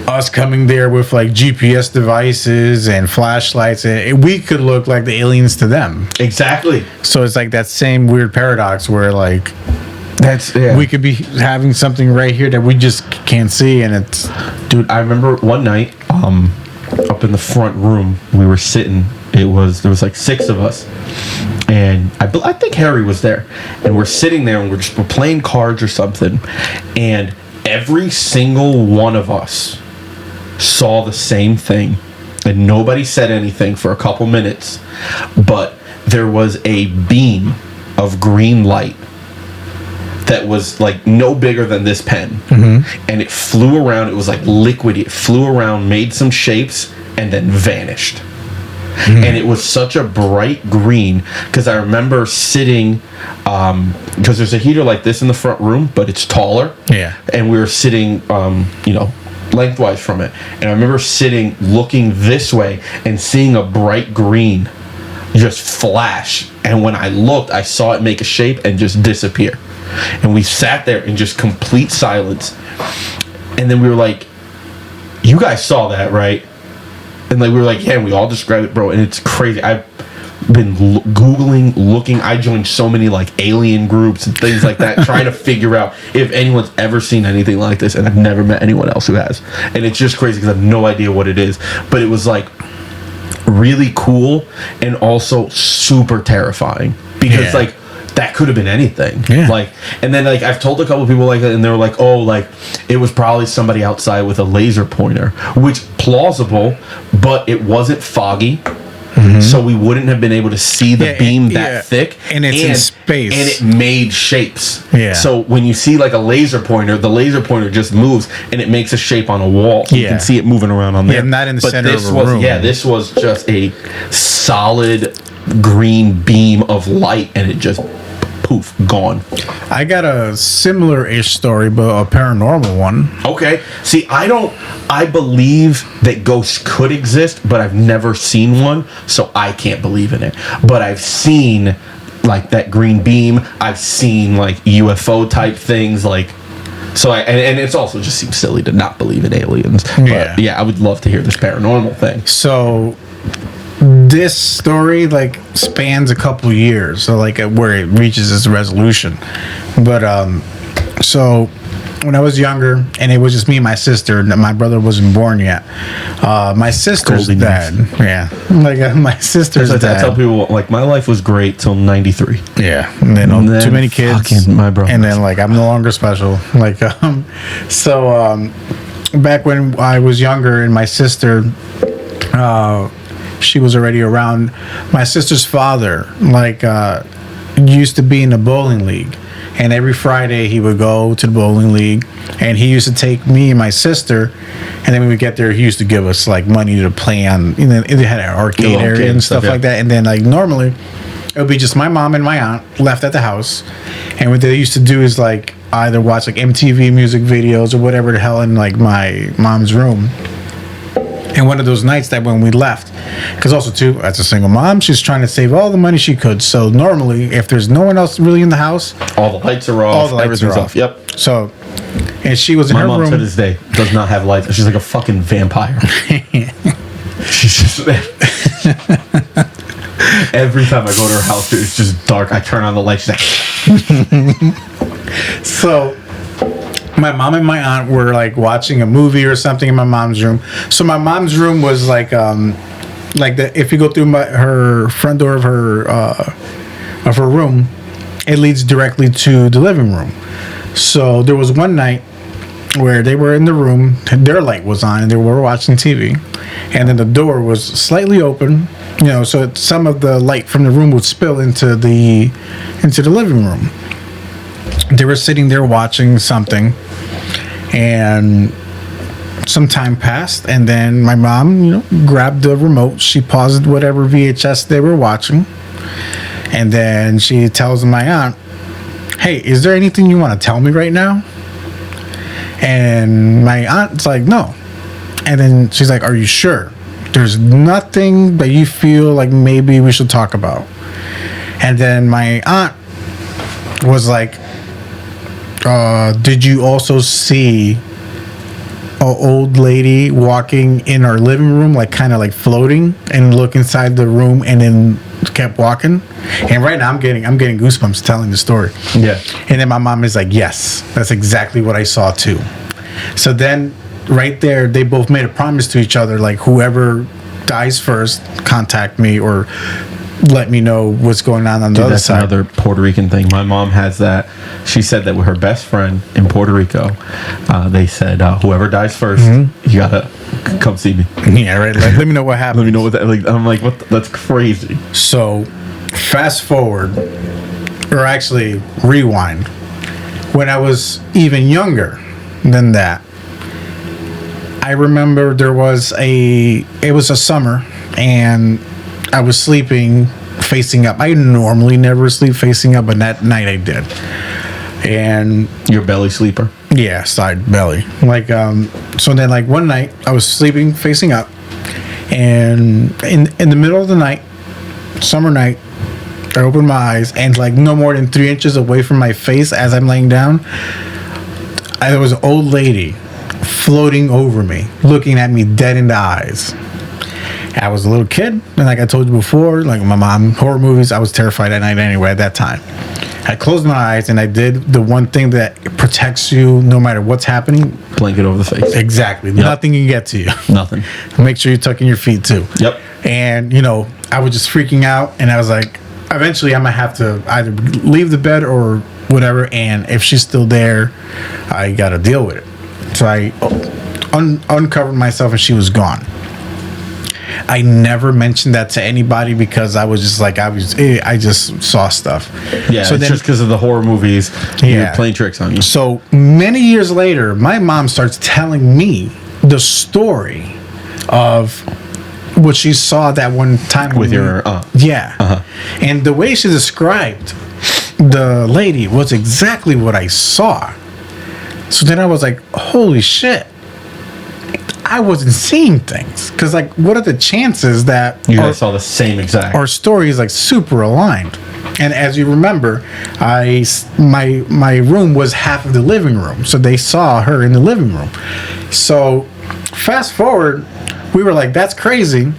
us coming there with, like, GPS devices and flashlights, and we could look like the aliens to them. Exactly. So it's, like, that same weird paradox where, like, we could be having something right here that we just can't see, and it's... Dude, I remember one night, up in the front room, we were sitting. There was like 6 of us, and I think Harry was there, and we're sitting there and we're playing cards or something, and every single one of us saw the same thing, and nobody said anything for a couple minutes, but there was a beam of green light that was like no bigger than this pen, and it flew around. It was like liquid. It flew around, made some shapes, and then vanished. And it was such a bright green, because I remember sitting, because there's a heater like this in the front room, but it's taller. Yeah. And we were sitting, lengthwise from it. And I remember sitting, looking this way, and seeing a bright green just flash. And when I looked, I saw it make a shape and just disappear. And we sat there in just complete silence. And then we were like, you guys saw that, right? And like we were like, yeah, and we all described it, bro. And it's crazy. I've been Googling, looking. I joined so many like alien groups and things like that, trying to figure out if anyone's ever seen anything like this. And I've never met anyone else who has. And it's just crazy because I have no idea what it is. But it was like really cool and also super terrifying, because like that could have been anything. Yeah. Like, and then like I've told a couple of people like, and they were like, oh, like it was probably somebody outside with a laser pointer, which plausible, but it wasn't foggy. So we wouldn't have been able to see the beam that thick, and it's in space, and it made shapes. Yeah. So when you see like a laser pointer, the laser pointer just moves and it makes a shape on a wall. So you can see it moving around on there. Yeah, not in the center of a room. Yeah, this was just a solid green beam of light, and it just poof, gone. I got a similar-ish story, but a paranormal one. Okay. See, I believe that ghosts could exist, but I've never seen one, so I can't believe in it. But I've seen, like, that green beam. I've seen, like, UFO type things, like... So, and it's also just seems silly to not believe in aliens. But, yeah, I would love to hear this paranormal thing. So... this story like spans a couple years, so like where it reaches its resolution. But so when I was younger, and it was just me and my sister, my brother wasn't born yet. My sister's dad, my sister's dad. I tell people like my life was great till '93. Yeah, and then too many kids, my brother, and then like I'm no longer special. Like back when I was younger, and my sister. She was already around. My sister's father, used to be in the bowling league, and every Friday he would go to the bowling league, and he used to take me and my sister, and then when we get there, he used to give us like money to play on. You know, it had an arcade area and stuff like that, and then like normally it would be just my mom and my aunt left at the house, and what they used to do is like either watch like MTV music videos or whatever the hell in like my mom's room. And one of those nights that when we left, because also too, as a single mom, she's trying to save all the money she could. So normally, if there's no one else really in the house, all the lights are off, everything's off. Yep. So, and she was in her room. My mom to this day does not have lights. She's like a fucking vampire. She's just every time I go to her house, it's just dark. I turn on the lights. She's like, so. My mom and my aunt were like watching a movie or something in my mom's room. So my mom's room was like if you go through her front door of her room, it leads directly to the living room. So there was one night where they were in the room, their light was on, and they were watching TV, and then the door was slightly open, you know, so some of the light from the room would spill into the living room. They were sitting there watching something, and some time passed, and then my mom, you know, grabbed the remote. She paused whatever VHS they were watching, and then she tells my aunt, "Hey, is there anything you want to tell me right now?" And my aunt's like, "No." And then she's like, "Are you sure? There's nothing that you feel like maybe we should talk about?" And then my aunt was like, did you also see an old lady walking in our living room, like kind of like floating, and look inside the room and then kept walking? And right now I'm getting goosebumps telling the story. Yeah. And then my mom is like, yes, that's exactly what I saw too. So then right there, they both made a promise to each other, like whoever dies first, contact me or let me know what's going on the other side. That's another Puerto Rican thing. My mom has that. She said that with her best friend in Puerto Rico, they said, whoever dies first, you gotta come see me. Yeah, right. Let me know what happened. Let me know what that. Like, I'm like, what? That's crazy. So, fast forward, or actually rewind. When I was even younger than that, I remember it was a summer, and I was sleeping facing up. I normally never sleep facing up, but that night I did. And your belly sleeper? Yeah, side belly. Like so then like one night I was sleeping facing up, and in the middle of the night, summer night, I opened my eyes, and like no more than 3 inches away from my face as I'm laying down, there was an old lady floating over me, looking at me dead in the eyes. I was a little kid, and like I told you before, like my mom, horror movies, I was terrified at night anyway at that time. I closed my eyes, and I did the one thing that protects you no matter what's happening. Blanket over the face. Exactly. Yep. Nothing can get to you. Nothing. Make sure you're tucking your feet too. Yep. And, you know, I was just freaking out, and I was like, eventually I'm going to have to either leave the bed or whatever, and if she's still there, I got to deal with it. So I uncovered myself, and she was gone. I never mentioned that to anybody because I was just like, I just saw stuff. Yeah, so it's just because of the horror movies. Yeah, playing tricks on you. So many years later, my mom starts telling me the story of what she saw that one time with your aunt. Yeah, and the way she described the lady was exactly what I saw. So then I was like, holy shit. I wasn't seeing things. Because, like, what are the chances that you guys saw the same exact? Our story is, like, super aligned. And as you remember, my room was half of the living room. So they saw her in the living room. So fast forward, we were like, that's crazy.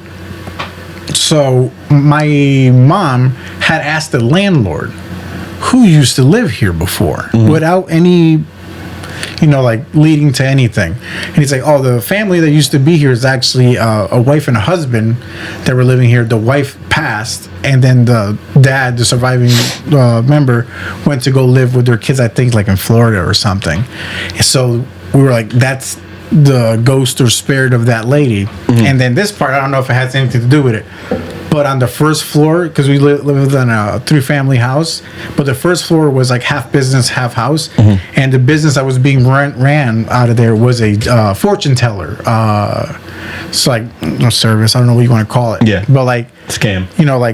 So my mom had asked the landlord who used to live here before without any, like leading to anything. And he's like, oh, the family that used to be here is actually a wife and a husband that were living here. The wife passed, and then the dad, the surviving member, went to go live with their kids, I think like in Florida or something. So we were like, that's the ghost or spirit of that lady. And then this part, I don't know if it has anything to do with it, but on the first floor, because we lived in a 3-family house, but the first floor was like half business, half house, and the business that was being ran out of there was a fortune teller. It's like no service, I don't know what you want to call it. Yeah, but like scam.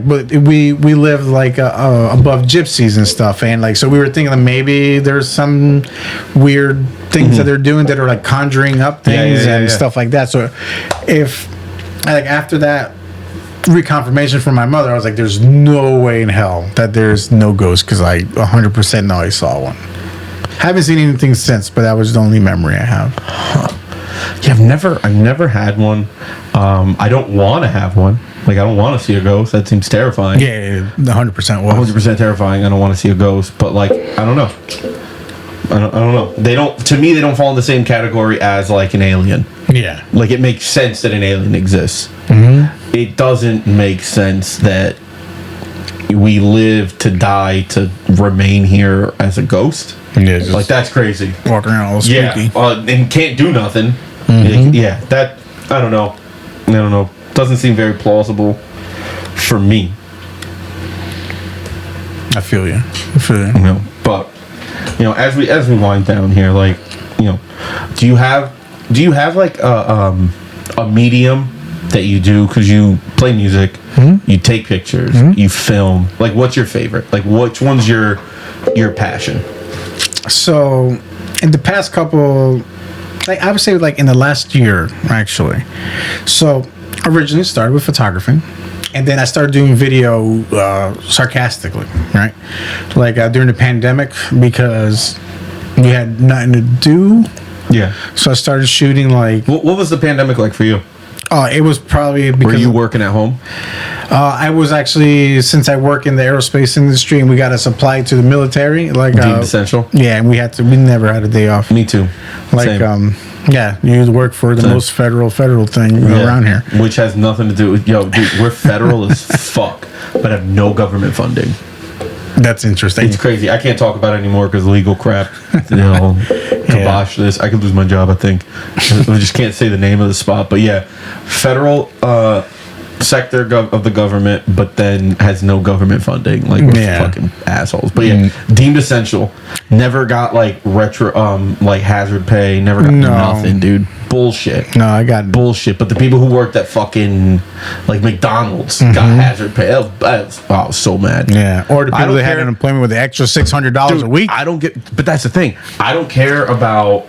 But we lived like above gypsies and stuff, and like so we were thinking that maybe there's some weird things that they're doing that are like conjuring up things and stuff like that. So if like after that reconfirmation from my mother, I was like, there's no way in hell that there's no ghost, because I 100% know I saw one. Haven't seen anything since, but that was the only memory I have. Yeah, I've never had one. I don't want to have one. Like, I don't want to see a ghost. That seems terrifying. Yeah, 100% was 100% terrifying. I don't want to see a ghost, but like, I don't know. I don't know. They don't. To me, they don't fall in the same category as like an alien. Yeah. Like, it makes sense that an alien exists. It doesn't make sense that we live to die to remain here as a ghost. Yeah, like, that's crazy. Walking around all spooky. Yeah, and can't do nothing. Yeah, that, I don't know. Doesn't seem very plausible for me. I feel you. But as we wind down here, like, do you have like a medium that you do, because you play music, you take pictures, you film, like, what's your favorite? Like, which one's your passion? So in the past couple, like I would say like in the last year actually, so originally started with photography, and then I started doing video sarcastically, right? Like during the pandemic, because we had nothing to do. Yeah. So I started shooting like... What was the pandemic like for you? It was probably because... Were you working at home? I was actually, since I work in the aerospace industry and we got a supply to the military, like... Deemed essential? Yeah, and we never had a day off. Me too. Like, same. Yeah, you work for the most federal thing around here. Which has nothing to do with... Yo, dude, we're federal as fuck, but have no government funding. That's interesting. It's crazy. I can't talk about it anymore because legal crap. Kibosh this. I could lose my job, I think. We just can't say the name of the spot. But yeah, federal sector of the government, but then has no government funding. Like, we're fucking assholes. But yeah, deemed essential. Never got like like hazard pay. Never got nothing, dude. Bullshit. No, I got bullshit. But the people who worked at fucking like McDonald's got hazard pay. I was so mad. Yeah. Or the people that had unemployment with the extra $600 a week. I don't get. But that's the thing. I don't care about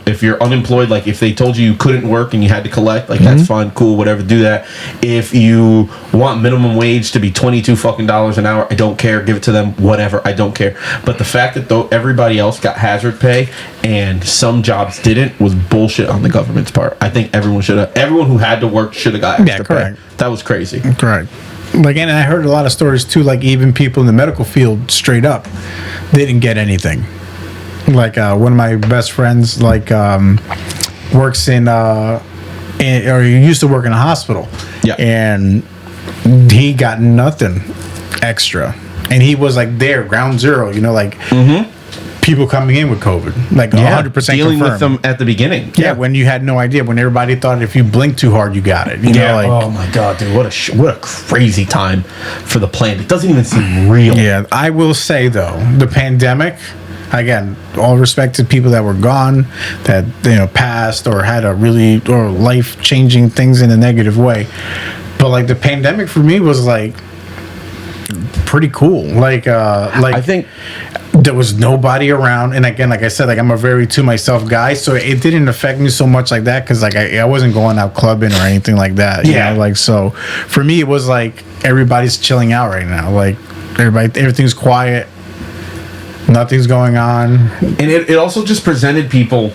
if you're unemployed, like if they told you couldn't work and you had to collect, like that's fine, cool, whatever, do that. If you want minimum wage to be $22 fucking an hour, I don't care, give it to them, whatever, I don't care. But the fact that everybody else got hazard pay and some jobs didn't was bullshit on the government's part. I think everyone who had to work should have got extra pay. That was crazy. Correct. Like, and I heard a lot of stories too, like even people in the medical field straight up didn't get anything. Like one of my best friends, like works or he used to work in a hospital. Yeah. And he got nothing extra, and he was like there, ground zero. People coming in with COVID, like 100% dealing with them at the beginning. Yeah, when you had no idea, when everybody thought if you blinked too hard, you got it. Oh my god, dude, what a crazy time for the planet. It doesn't even seem real. Yeah, I will say though, the pandemic. Again, all respect to people that were gone, that passed or had or life-changing things in a negative way. But like the pandemic for me was like pretty cool. Like I think there was nobody around, and again, like I said, like I'm a very to myself guy, so it didn't affect me so much like that, because like I wasn't going out clubbing or anything like that. You know? Like, so for me, it was like everybody's chilling out right now. Like everything's quiet, nothing's going on, and it also just presented people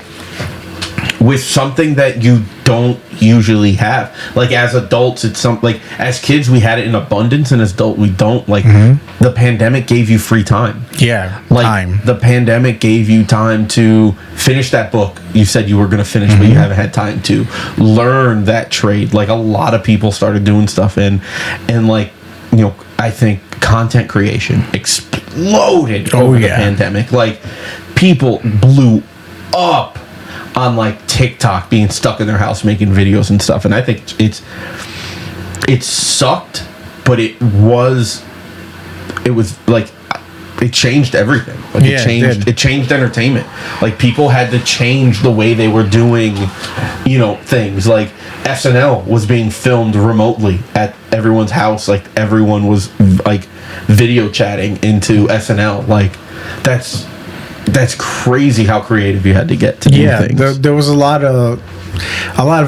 with something that you don't usually have. Like as adults, it's like as kids we had it in abundance, and as adult we don't. Like the pandemic gave you free time. Yeah, like time. The pandemic gave you time to finish that book you said you were going to finish, but you haven't had time to learn that trade. Like a lot of people started doing stuff, and like, you know, I think content creation exploded over the pandemic. Like people blew up on like TikTok, being stuck in their house making videos and stuff, and I think it sucked, but it was like it changed everything. Like it changed entertainment. Like people had to change the way they were doing, you know, things. Like SNL was being filmed remotely at everyone's house. Like everyone was like video chatting into SNL. Like that's crazy how creative you had to get to do things. There was a lot of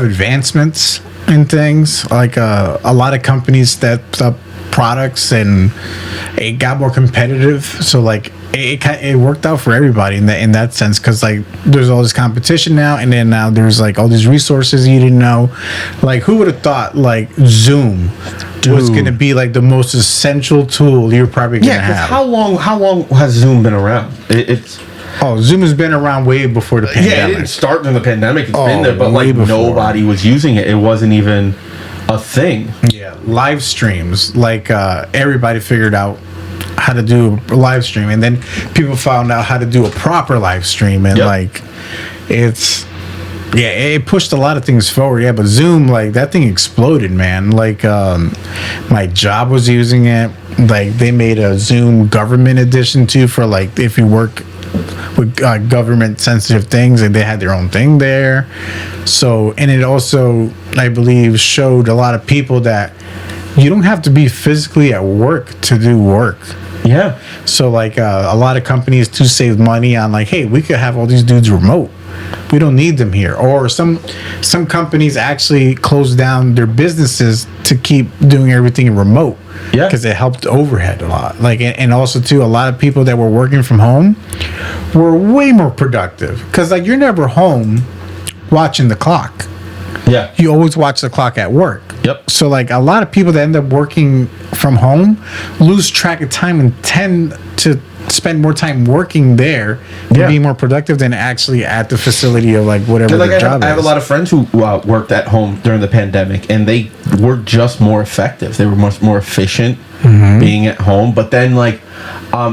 advancements in things. Like a lot of companies stepped up products, and it got more competitive. So like it worked out for everybody in that sense, because like there's all this competition now, and then now there's like all these resources you didn't know. Like who would have thought like Zoom was going to be like the most essential tool you're probably going to have? How long has Zoom been around? Zoom has been around way before the pandemic. Yeah, it didn't start during the pandemic. It's been there, but like nobody was using it. It wasn't even a thing. Yeah, live streams. Like everybody figured out how to do a live stream, and then people found out how to do a proper live stream, and like it pushed a lot of things forward. Yeah, but Zoom, like that thing exploded, man. Like my job was using it. Like they made a Zoom government edition too, for like if you work with government sensitive things, and they had their own thing there. So, and it also, I believe, showed a lot of people that you don't have to be physically at work to do work. Yeah. So like a lot of companies to save money on like, hey, we could have all these dudes remote. We don't need them here. Or some companies actually closed down their businesses to keep doing everything remote. Yeah. Because it helped overhead a lot. Like, and also too, a lot of people that were working from home were way more productive. Because like you're never home watching the clock. Yeah. You always watch the clock at work. Yep. So like a lot of people that end up working from home lose track of time and tend to spend more time working there and being more productive than actually at the facility of like whatever their job is. I have a lot of friends who worked at home during the pandemic, and they were just more effective. They were much more efficient being at home. But then like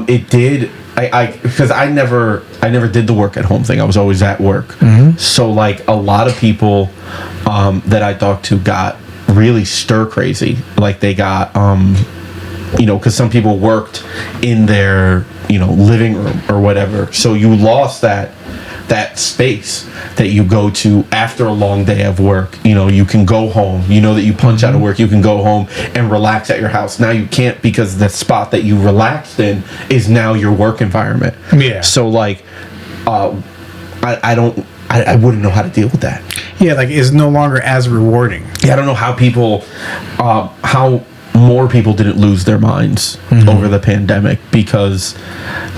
it did, because I never did the work at home thing. I was always at work. So like a lot of people that I talked to got really stir crazy. Like they got you know, because some people worked in their, you know, living room or whatever. So you lost that space that you go to after a long day of work. You know, you can go home. You know that you punch out of work, you can go home and relax at your house. Now you can't, because the spot that you relaxed in is now your work environment. Yeah. So like, I wouldn't know how to deal with that. Yeah, like it's no longer as rewarding. Yeah, I don't know how people, how more people didn't lose their minds over the pandemic, because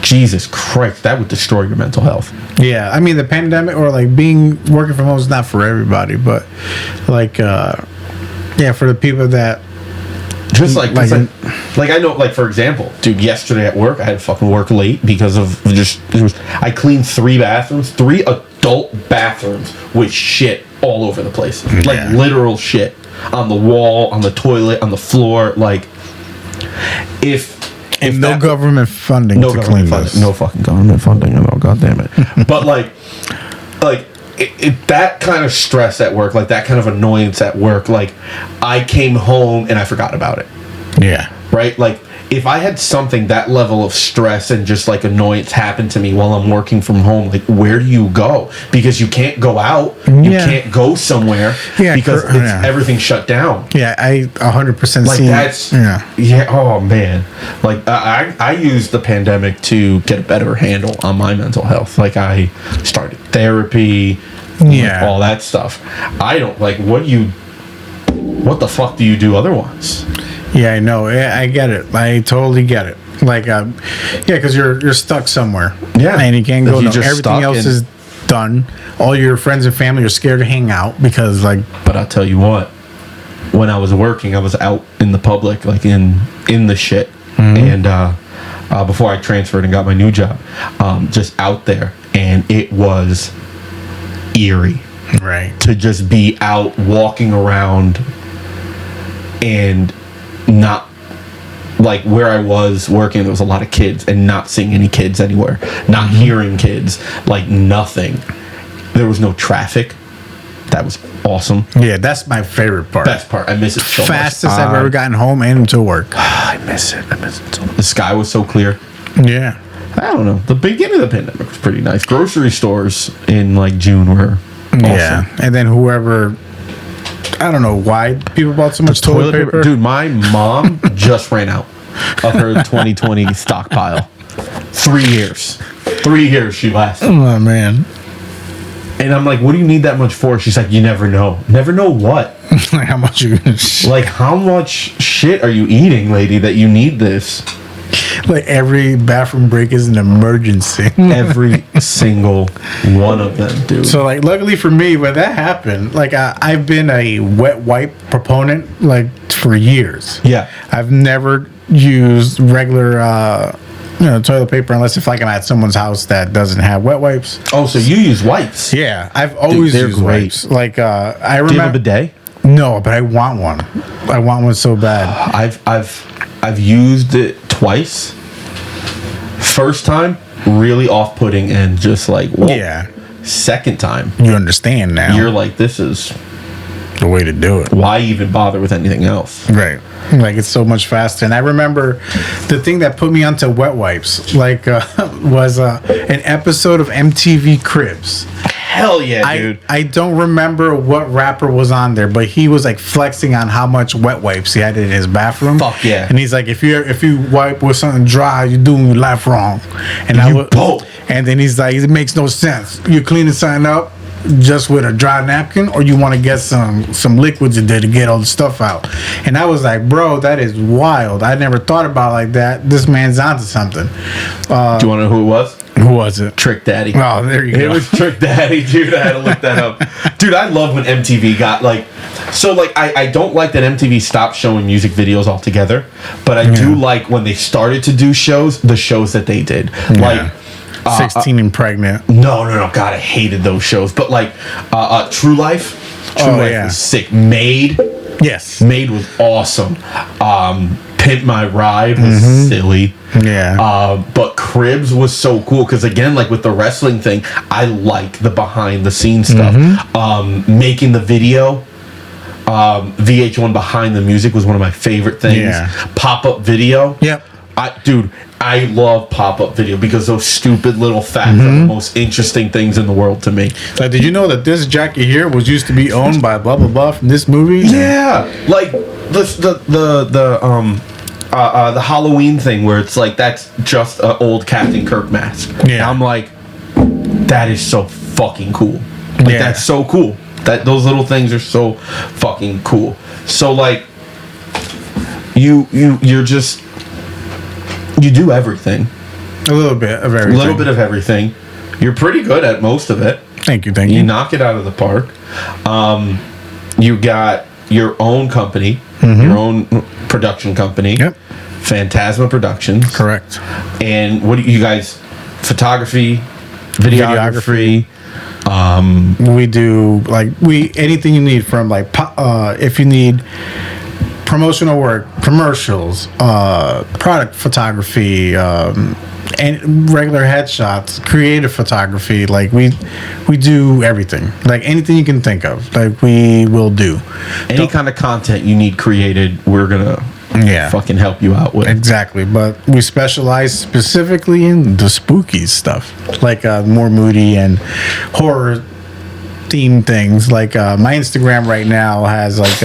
Jesus Christ, that would destroy your mental health. Yeah, I mean the pandemic, or like working from home is not for everybody, but like for the people that just like I know, like for example, dude, yesterday at work I had to fucking work late because of I cleaned 3 bathrooms, 3 adult bathrooms with shit all over the place, like literal shit. On the wall, on the toilet, on the floor. Like, if no government funding no fucking government funding at all, god damn it. But like that kind of stress at work, like that kind of annoyance at work, like I came home and I forgot about it. Yeah. Right? Like if I had something that level of stress and just like annoyance happen to me while I'm working from home, like where do you go? Because you can't go out, you can't go somewhere because everything's shut down. Yeah, I 100% like see. That's oh man, like I used the pandemic to get a better handle on my mental health. Like I started therapy, like all that stuff. I don't like what the fuck do you do otherwise? Yeah, I know. I get it. I totally get it. Like, because you're stuck somewhere. Yeah, and you can't go. Everything else is done. All your friends and family are scared to hang out because, like. But I'll tell you what. When I was working, I was out in the public, like in the shit, and before I transferred and got my new job, just out there, and it was eerie. Right. To just be out walking around and not like where I was working, there was a lot of kids and not seeing any kids anywhere, not hearing kids, like nothing. There was no traffic. That was awesome. Yeah, that's my favorite part. Best part. I miss it so much. Fastest I've ever gotten home and to work. I miss it. So much. The sky was so clear. Yeah. I don't know. The beginning of the pandemic was pretty nice. Grocery stores in like June were awesome. Yeah. And then whoever, I don't know why people bought so much toilet paper. Dude, my mom just ran out of her 2020 stockpile. 3 years. 3 years she lasted. Oh, man. And I'm like, what do you need that much for? She's like, you never know. Never know what? Like how much you like how much shit are you eating, lady, that you need this? Like every bathroom break is an emergency. Every single one of them, dude. So like luckily for me, when that happened, like I've been a wet wipe proponent like for years. Yeah. I've never used regular toilet paper unless if like I'm at someone's house that doesn't have wet wipes. Oh, so you use wipes? Yeah, I've always used wipes. Like I remember. Do you have a bidet? No, but I want one. I want one so bad. I've used it twice. First time, really off-putting and just like whoa. Yeah. Second time, you understand now. You're like, this is the way to do it. Why even bother with anything else? Right. Like it's so much faster. And I remember the thing that put me onto wet wipes, like, was an episode of MTV Cribs. Hell yeah, dude. I don't remember what rapper was on there, but he was like flexing on how much wet wipes he had in his bathroom. Fuck yeah. And he's like, if you wipe with something dry, you're doing your life wrong. And and then he's like, it makes no sense. You're cleaning something up just with a dry napkin, or you want to get some liquids in there to get all the stuff out. And I was like, bro, that is wild. I never thought about it like that. This man's onto something. Do you want to know who it was? Who was it? Trick Daddy. Oh, there you go. It was Trick Daddy, dude. I had to look that up. Dude, I love when MTV got like... So, like, I don't like that MTV stopped showing music videos altogether, but I do like when they started to do the shows that they did. Yeah. Like... 16 and Pregnant. No. God, I hated those shows. But, like, True Life. True Life was sick. Made. Yes. Made was awesome. Pimp My Ride was silly. Yeah. But Cribs was so cool because, again, like with the wrestling thing, I like the behind the scenes stuff. Making the video, VH1 behind the music was one of my favorite things. Yeah. Pop-up video. Yep. I love pop-up video because those stupid little facts are the most interesting things in the world to me. Like, did you know that this jacket here was used to be owned by blah blah blah from this movie? Yeah, like the Halloween thing where it's like that's just an old Captain Kirk mask. Yeah, and I'm like, that is so fucking cool. Like that's so cool. That those little things are so fucking cool. So like, you're just. You do everything. A little bit of everything. A little bit of everything. You're pretty good at most of it. Thank you. You knock it out of the park. You got your own company, your own production company. Yep. Phantasma Productions. Correct. And what do you guys? Photography, videography. We do anything you need from like if you need promotional work, commercials, product photography, and regular headshots, creative photography. Like we do everything. Like anything you can think of, like we will do. Any kind of content you need created, we're gonna fucking help you out with. Exactly, but we specialize specifically in the spooky stuff, like more moody and horror themed things. Like my Instagram right now has like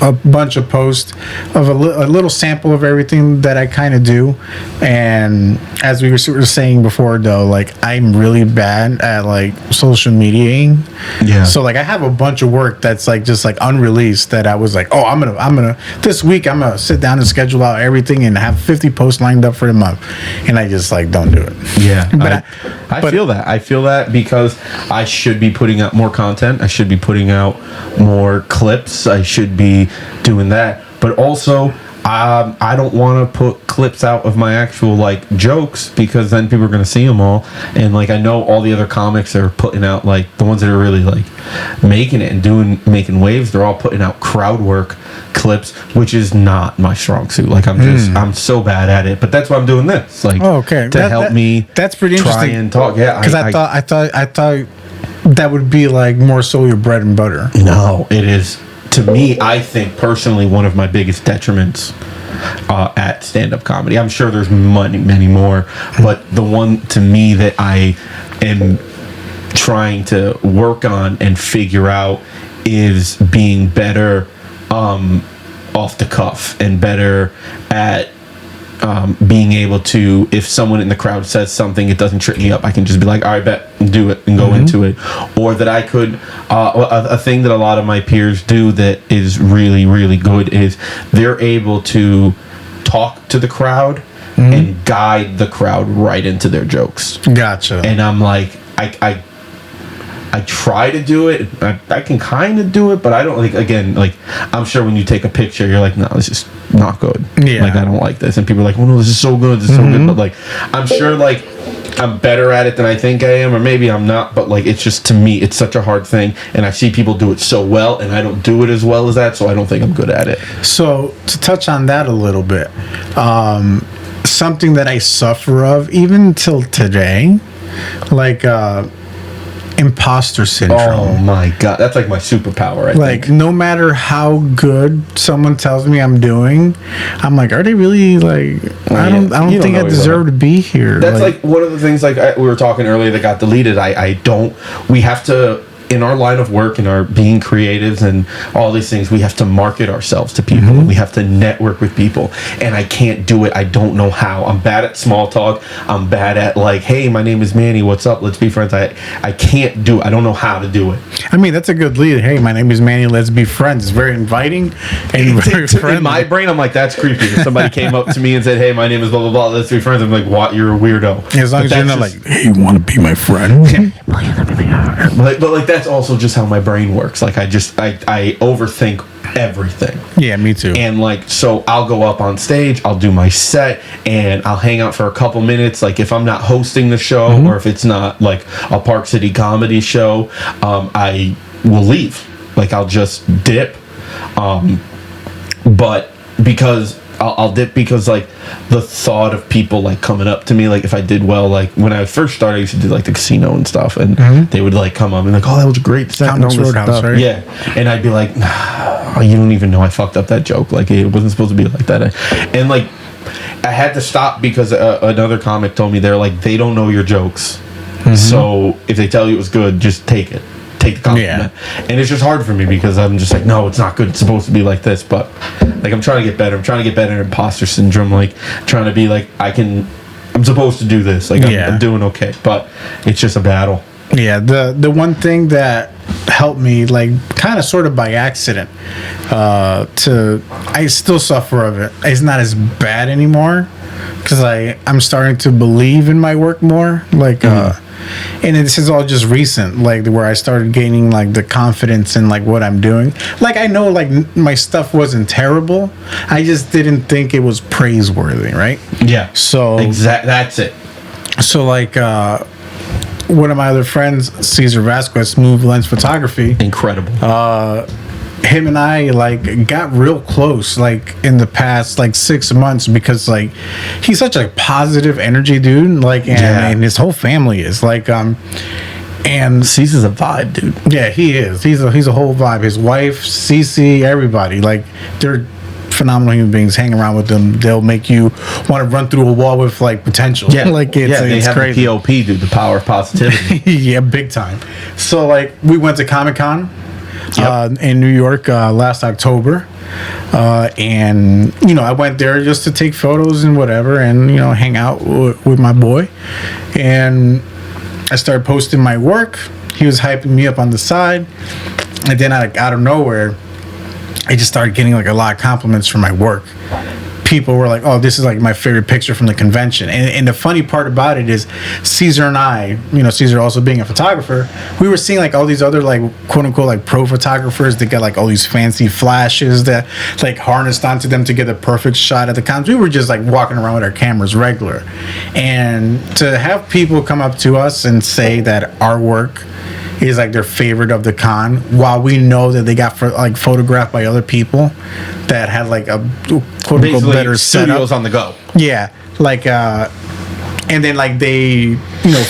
a bunch of posts of a little sample of everything that I kind of do. And as we were saying before, though, like I'm really bad at like social mediaing. Yeah. So like I have a bunch of work that's like just like unreleased that I was like, oh, I'm gonna this week I'm gonna sit down and schedule out everything and have 50 posts lined up for the month, and I just like don't do it. Yeah. But I feel that. I feel that because I should be putting out more content. I should be putting out more clips. I should be doing that. But also, I don't want to put clips out of my actual like jokes, because then people are going to see them all. And like I know all the other comics are putting out, like the ones that are really like making it and making waves, they're all putting out crowd work clips, which is not my strong suit. Like I'm so bad at it. But that's why I'm doing this. Like to help me. That's pretty try interesting. And talk. Yeah, because I thought that would be like more so your bread and butter. No, it is. To me, I think personally one of my biggest detriments at stand-up comedy. I'm sure there's many more, but the one to me that I am trying to work on and figure out is being better off the cuff and better at being able to, if someone in the crowd says something, it doesn't trip me up, I can just be like, all right, bet, do it, and go into it. Or that I could, a thing that a lot of my peers do that is really, really good is they're able to talk to the crowd and guide the crowd right into their jokes. Gotcha. And I'm like, I try to do it. I can kind of do it, but I don't like. Again, like I'm sure when you take a picture, you're like, no, this is not good. Yeah. Like I don't like this, and people are like, well, no, this is so good. This is so good. But like, I'm sure like I'm better at it than I think I am, or maybe I'm not. But like, it's just to me, it's such a hard thing, and I see people do it so well, and I don't do it as well as that, so I don't think I'm good at it. So to touch on that a little bit, something that I suffer of even till today, like. Imposter syndrome. Oh my god, that's like my superpower. I think. No matter how good someone tells me I'm doing, I'm like, are they really like? I don't think I deserve to be here. That's like one of the things we were talking earlier that got deleted. We have to, in our line of work and our being creatives and all these things, we have to market ourselves to people and we have to network with people, and I can't do it. I don't know how. I'm bad at small talk. I'm bad at like, hey, my name is Manny, what's up, let's be friends. I can't do it. I don't know how to do it. I mean, that's a good lead. Hey, my name is Manny, let's be friends. It's very inviting and very friendly. In my brain, I'm like, that's creepy. If somebody came up to me and said, hey, my name is blah blah blah, let's be friends, I'm like, what? You're a weirdo. As long as you're not like, hey, you want to be my friend? but like that's also just how my brain works. Like I overthink everything. Yeah, me too. And like, so I'll go up on stage, I'll do my set, and I'll hang out for a couple minutes. Like if I'm not hosting the show or if it's not like a Park City comedy show, I will leave. Like I'll just dip. But because I'll dip because like the thought of people like coming up to me, like if I did well, like when I first started I used to do like the casino and stuff, and they would like come up and like, oh, that was a great set and all this stuff. Right? Yeah, and I'd be like, oh, you don't even know I fucked up that joke, like it wasn't supposed to be like that. And like I had to stop because another comic told me they're like, they don't know your jokes, so if they tell you it was good, just take the compliment. And it's just hard for me because I'm just like, no, it's not good, it's supposed to be like this. But like I'm trying to get better. I'm trying to get better at imposter syndrome, like trying to be like, I'm supposed to do this, like I'm doing okay, but it's just a battle. The one thing that helped me, like kind of sort of by accident, I still suffer of it. It's not as bad anymore because I'm starting to believe in my work more, like and this is all just recent, like where I started gaining like the confidence in like what I'm doing. Like I know like my stuff wasn't terrible, I just didn't think it was praiseworthy, right? Yeah. So that's it. So like one of my other friends, Cesar Vasquez, Move Lens Photography, incredible. Him and I like got real close like in the past like 6 months because like he's such a positive energy dude, like and his whole family is like and Cece's a vibe, dude. Yeah, he is. He's a whole vibe. His wife, Cece, everybody, like they're phenomenal human beings. Hang around with them, they'll make you want to run through a wall with like potential. Yeah, like they have crazy. The POP, dude, the power of positivity. Yeah, big time. So like we went to Comic-Con in New York last October. And I went there just to take photos and whatever, and hang out with my boy. And I started posting my work. He was hyping me up on the side, and then out of nowhere, I just started getting like a lot of compliments for my work. People were like, "Oh, this is like my favorite picture from the convention." And the funny part about it is, Caesar and I, Caesar also being a photographer, we were seeing like all these other like quote unquote like pro photographers that got like all these fancy flashes that like harnessed onto them to get the perfect shot at the cons. We were just like walking around with our cameras regular, and to have people come up to us and say that our work is like their favorite of the con, while we know that they got photographed by other people that had like a quote unquote better studios setup on the go. Yeah, like and then like they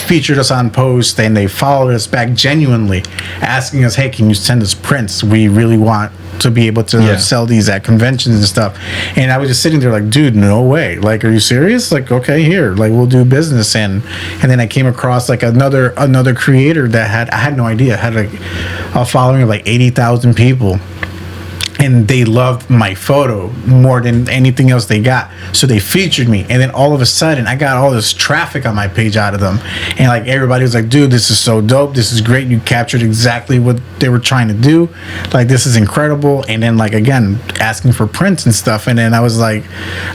featured us on post, and they followed us back genuinely, asking us, "Hey, can you send us prints? We really want to be able to sell these at conventions and stuff." And I was just sitting there like, dude, no way. Like, are you serious? Like, okay, here, like we'll do business. And then I came across like another creator that I had no idea, had like a following of like 80,000 people. And they loved my photo more than anything else they got. So they featured me. And then all of a sudden, I got all this traffic on my page out of them. And like everybody was like, dude, this is so dope. This is great. You captured exactly what they were trying to do. Like, this is incredible. And then like, again, asking for prints and stuff. And then I was like,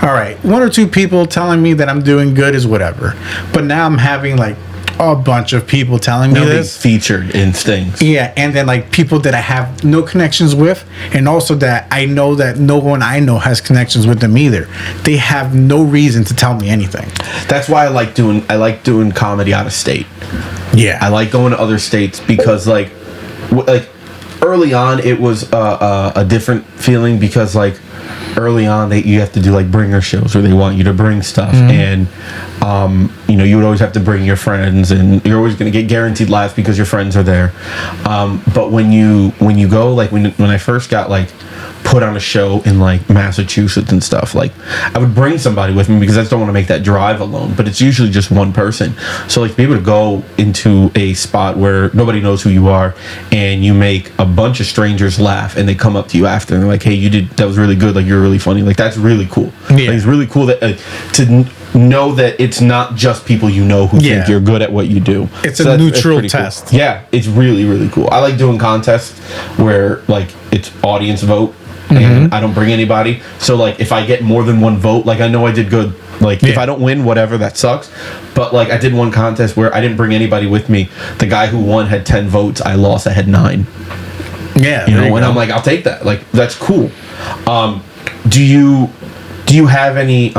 all right, one or two people telling me that I'm doing good is whatever. But now I'm having like a bunch of people telling me this. Featured in things. Yeah, and then like people that I have no connections with, and also that I know that no one I know has connections with them either. They have no reason to tell me anything. That's why I like doing comedy out of state. Yeah, I like going to other states because like early on it was a different feeling, because like early on you have to do like bringer shows where they want you to bring stuff, and you would always have to bring your friends, and you're always going to get guaranteed laughs because your friends are there. But when you go, like when I first got like put on a show in like Massachusetts and stuff, like I would bring somebody with me because I just don't want to make that drive alone, but it's usually just one person. So like to be able to go into a spot where nobody knows who you are, and you make a bunch of strangers laugh, and they come up to you after and they're like, "Hey, that was really good, like you're really funny," like that's really cool. Like, it's really cool that to know that it's not just people who think you're good at what you do. It's a neutral test. Cool. Yeah, it's really, really cool. I like doing contests where like it's audience vote, and I don't bring anybody. So like if I get more than one vote, like I know I did good. Like if I don't win, whatever, that sucks. But like I did one contest where I didn't bring anybody with me. The guy who won had 10 votes. I lost. I had 9. Yeah, and I'm like, I'll take that. Like that's cool. Do you have any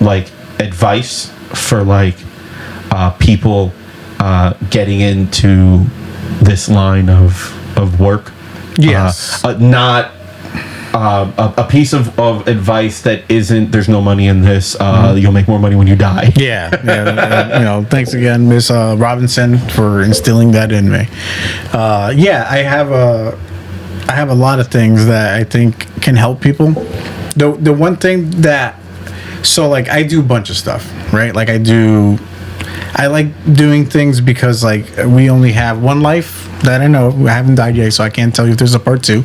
like advice for like people getting into this line of work? Yes. Not a piece of advice that isn't, there's no money in this, you'll make more money when you die. Thanks again, Miss Robinson, for instilling that in me. I have a lot of things that I think can help people. The one thing that, so like I do a bunch of stuff, right? Like I like doing things because like we only have one life that I know. I haven't died yet, so I can't tell you if there's a part 2.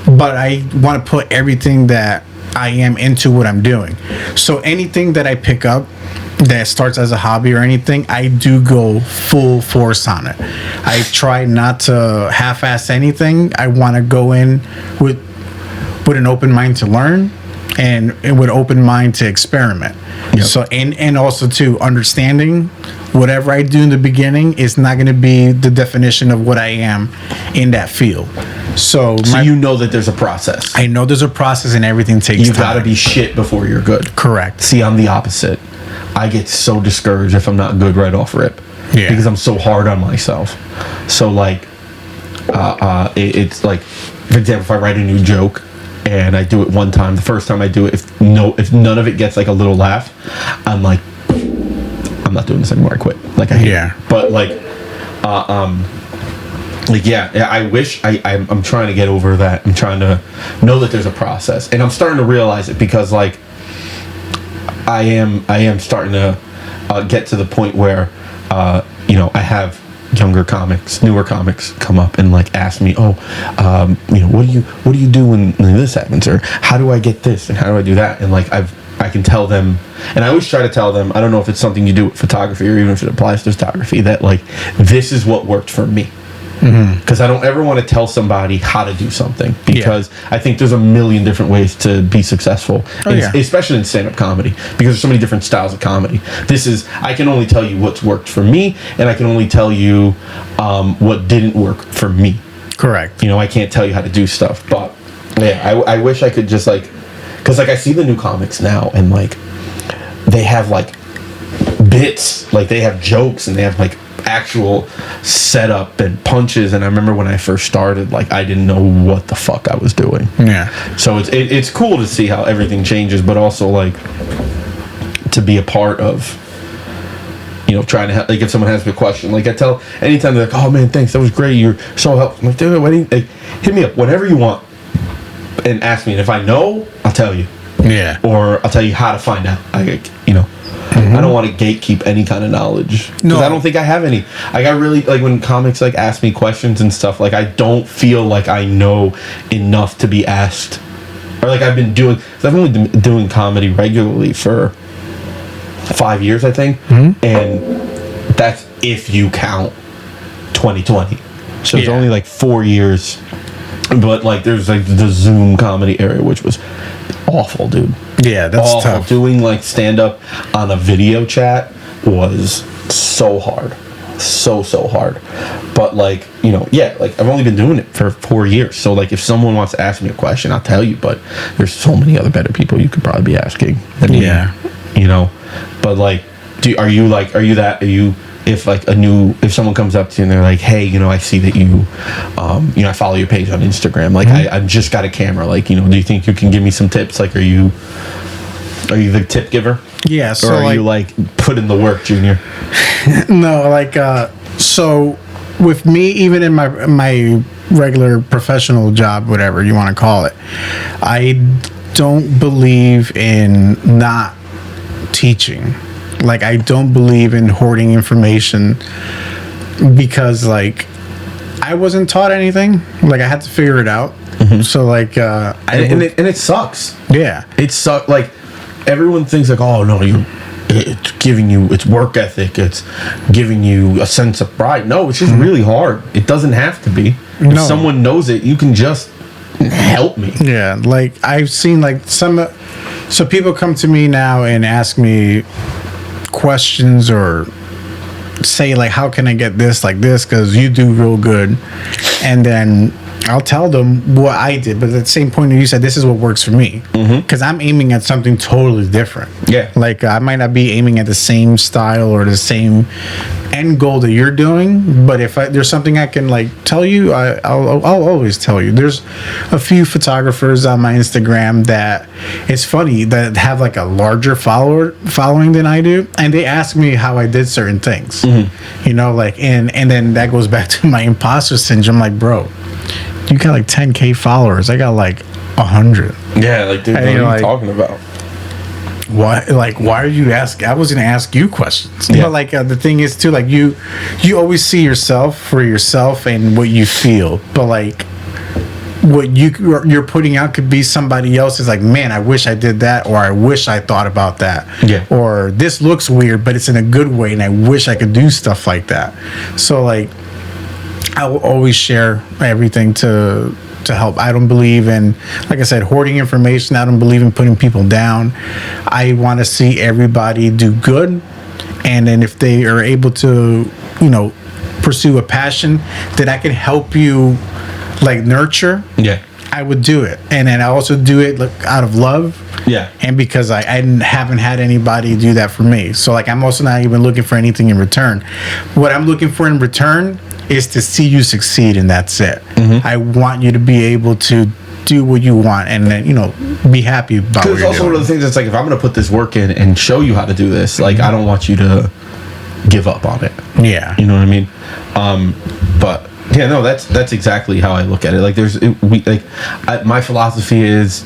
But I want to put everything that I am into what I'm doing. So anything that I pick up that starts as a hobby or anything, I do go full force on it. I try not to half-ass anything. I want to go in with an open mind to learn, and with open mind to experiment. Yep. So and also too, understanding whatever I do in the beginning is not going to be the definition of what I am in that field. So you know that there's a process. I know there's a process, and everything takes time. You got to be shit before you're good. Correct. See, I'm the opposite. I get so discouraged if I'm not good right off rip. Yeah. Because I'm so hard on myself. So like, it's like, for example, if I write a new joke and I do it one time, the first time I do it, if none of it gets like a little laugh, I'm like, I'm not doing this anymore. I quit. Like I hate it. But like, like, yeah, I wish I'm trying to get over that. I'm trying to know that there's a process, and I'm starting to realize it because, like, I am starting to get to the point where, you know, I have newer comics come up and like ask me, you know, what do you do when this happens, or how do I get this and how do I do that, and like I can tell them, and I always try to tell them, I don't know if it's something you do with photography or even if it applies to photography, that like this is what worked for me. Because I don't ever want to tell somebody how to do something, because I think there's a million different ways to be successful, especially in stand-up comedy, because there's so many different styles of comedy. I can only tell you what's worked for me, and I can only tell you what didn't work for me. Correct. You know, I can't tell you how to do stuff, but yeah, I wish I could just like, because like I see the new comics now, and like they have like bits, like they have jokes, and they have like actual setup and punches, and I remember when I first started, like I didn't know what the fuck I was doing. So it's cool to see how everything changes, but also like to be a part of, you know, trying to like if someone has me a question, like I tell anytime they're like, oh man, thanks, that was great, you're so helpful. I'm like, dude, what do you, like, hit me up whenever you want and ask me, and if I know, I'll tell you. Or I'll tell you how to find out. You know, I don't want to gatekeep any kind of knowledge, because I don't think I have any. Like I really like when comics like ask me questions and stuff, like I don't feel like I know enough to be asked, or like I've only been doing comedy regularly for 5 years, I think, and that's if you count 2020. So it's only like 4 years, but like there's like the Zoom comedy area, which was awful, dude. Yeah, that's awful. tough. Doing like stand up on a video chat was so hard, so hard. But like, you know, yeah, like I've only been doing it for 4 years, so like if someone wants to ask me a question, I'll tell you, but there's so many other better people you could probably be asking than me, you know. But like, if someone comes up to you and they're like, hey, you know, I see that you know, I follow your page on Instagram, like I just got a camera, like, you know, do you think you can give me some tips? Like, are you the tip giver? Yeah. So or are you like put in the work, Junior? No, like so with me, even in my regular professional job, whatever you want to call it, I don't believe in not teaching. Like I don't believe in hoarding information, because like I wasn't taught anything. Like I had to figure it out. So like and it sucks. Yeah, it sucks. Like everyone thinks like, oh no, it's giving you, it's work ethic, it's giving you a sense of pride. No, it's just really hard. It doesn't have to be. If someone knows it, you can just help me. Yeah, like I've seen like so people come to me now and ask me questions, or say like, how can I get this like this, because you do real good, and then I'll tell them what I did, but at the same point you said, this is what works for me, because I'm aiming at something totally different. Like I might not be aiming at the same style or the same end goal that you're doing, but if there's something I can like tell you, I'll always tell you. There's a few photographers on my Instagram that it's funny that have like a larger following than I do, and they ask me how I did certain things. You know, like and then that goes back to my imposter syndrome. Like, bro, you got like 10K followers, I got like 100. Yeah, like dude, what are you talking about? Why are you asking? I was gonna ask you questions, but like the thing is too, like you always see yourself for yourself and what you feel, but like what you're putting out could be somebody else's. Like, man, I wish I did that, or I wish I thought about that, or this looks weird, but it's in a good way, and I wish I could do stuff like that. So like, I will always share everything to help. I don't believe in, like I said, hoarding information. I don't believe in putting people down. I want to see everybody do good, and then if they are able to, you know, pursue a passion that I can help you like nurture, I would do it. And then I also do it out of love, and because I haven't had anybody do that for me. So like, I'm also not even looking for anything in return. What I'm looking for in return is to see you succeed, and that's it. I want you to be able to do what you want, and then, you know, be happy about what you're doing. Because also one of the things that's like, if I'm going to put this work in and show you how to do this, like I don't want you to give up on it. You know what I mean? But Yeah, no, that's exactly how I look at it. Like my philosophy is,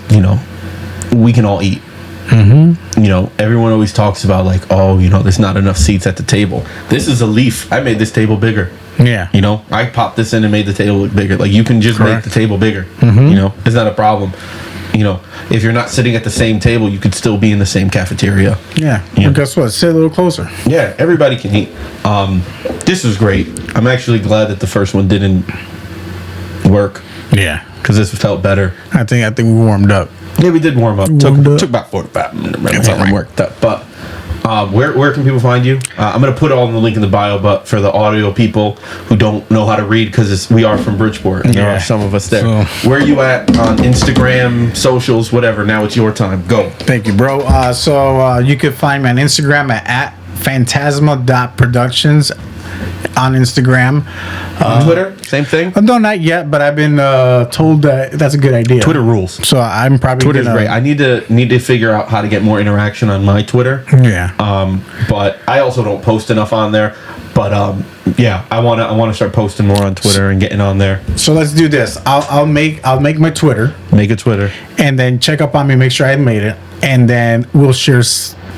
we can all eat. Everyone always talks about like, oh, there's not enough seats at the table. This is a leaf. I made this table bigger. Yeah. I popped this in and made the table look bigger. Like, you can just make the table bigger. It's not a problem. If you're not sitting at the same table, you could still be in the same cafeteria. Yeah. Well, guess what? Sit a little closer. Yeah, everybody can eat. This was great. I'm actually glad that the first one didn't work. Yeah. Because this felt better. I think we warmed up. Yeah, we did warm up. Took about 45 minutes. It worked up. But where can people find you? I'm going to put all in the link in the bio, but for the audio people who don't know how to read, because we are from Bridgeport, and there are some of us there. So, where are you at on Instagram, socials, whatever? Now it's your time. Go. Thank you, bro. So you can find me on Instagram at phantasma.productions on Instagram. On Twitter, same thing? No, not yet, but I've been told that that's a good idea. Twitter rules. So I'm probably Twitter's great. I need to figure out how to get more interaction on my Twitter. Yeah. But I also don't post enough on there. But yeah, I wanna start posting more on Twitter and getting on there. So let's do this. I'll make my Twitter. Make a Twitter. And then check up on me, make sure I made it, and then we'll share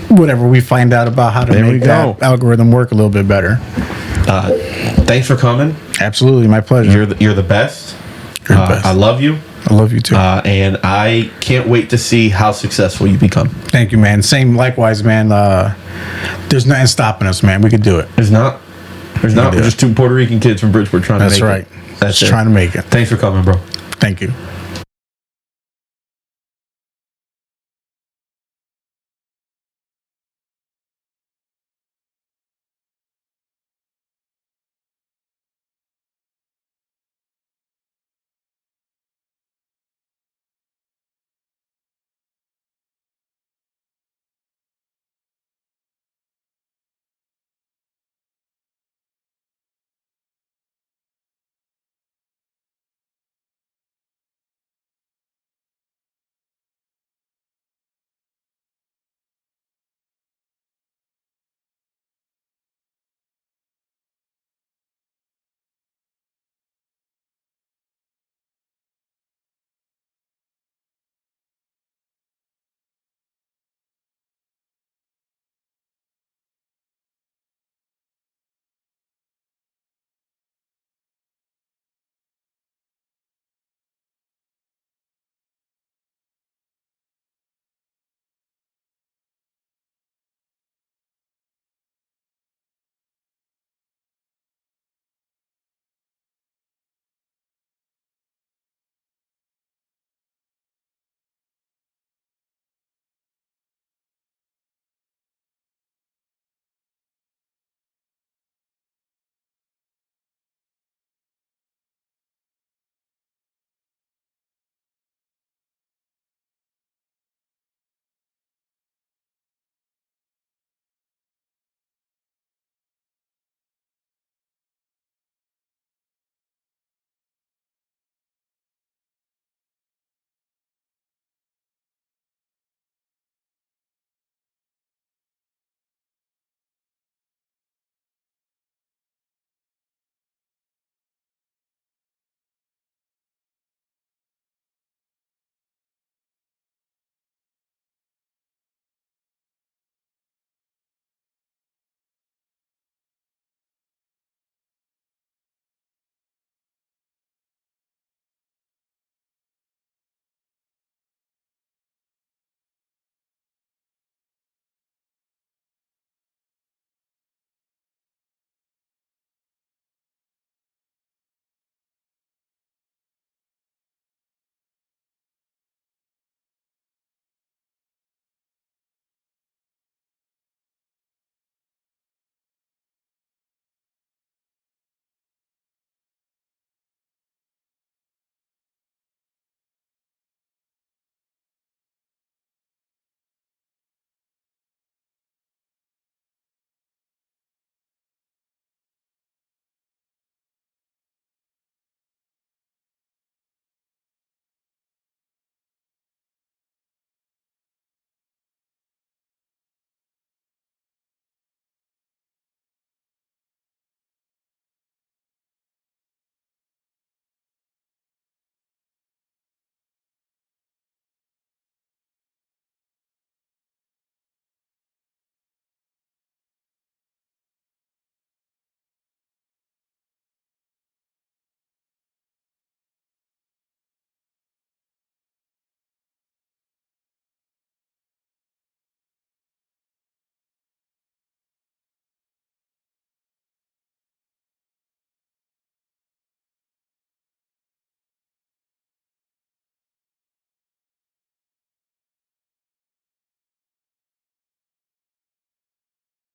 whatever we find out about how to make that algorithm work a little bit better. Thanks for coming. Absolutely, my pleasure. You're the best. You're the best. I love you. I love you too. And I can't wait to see how successful you become. Thank you, man. Same, likewise, man. There's nothing stopping us, man. We could do it. There's not. We're just two Puerto Rican kids from Bridgeport trying to make it. That's right. That's just trying to make it. Thanks for coming, bro. Thank you.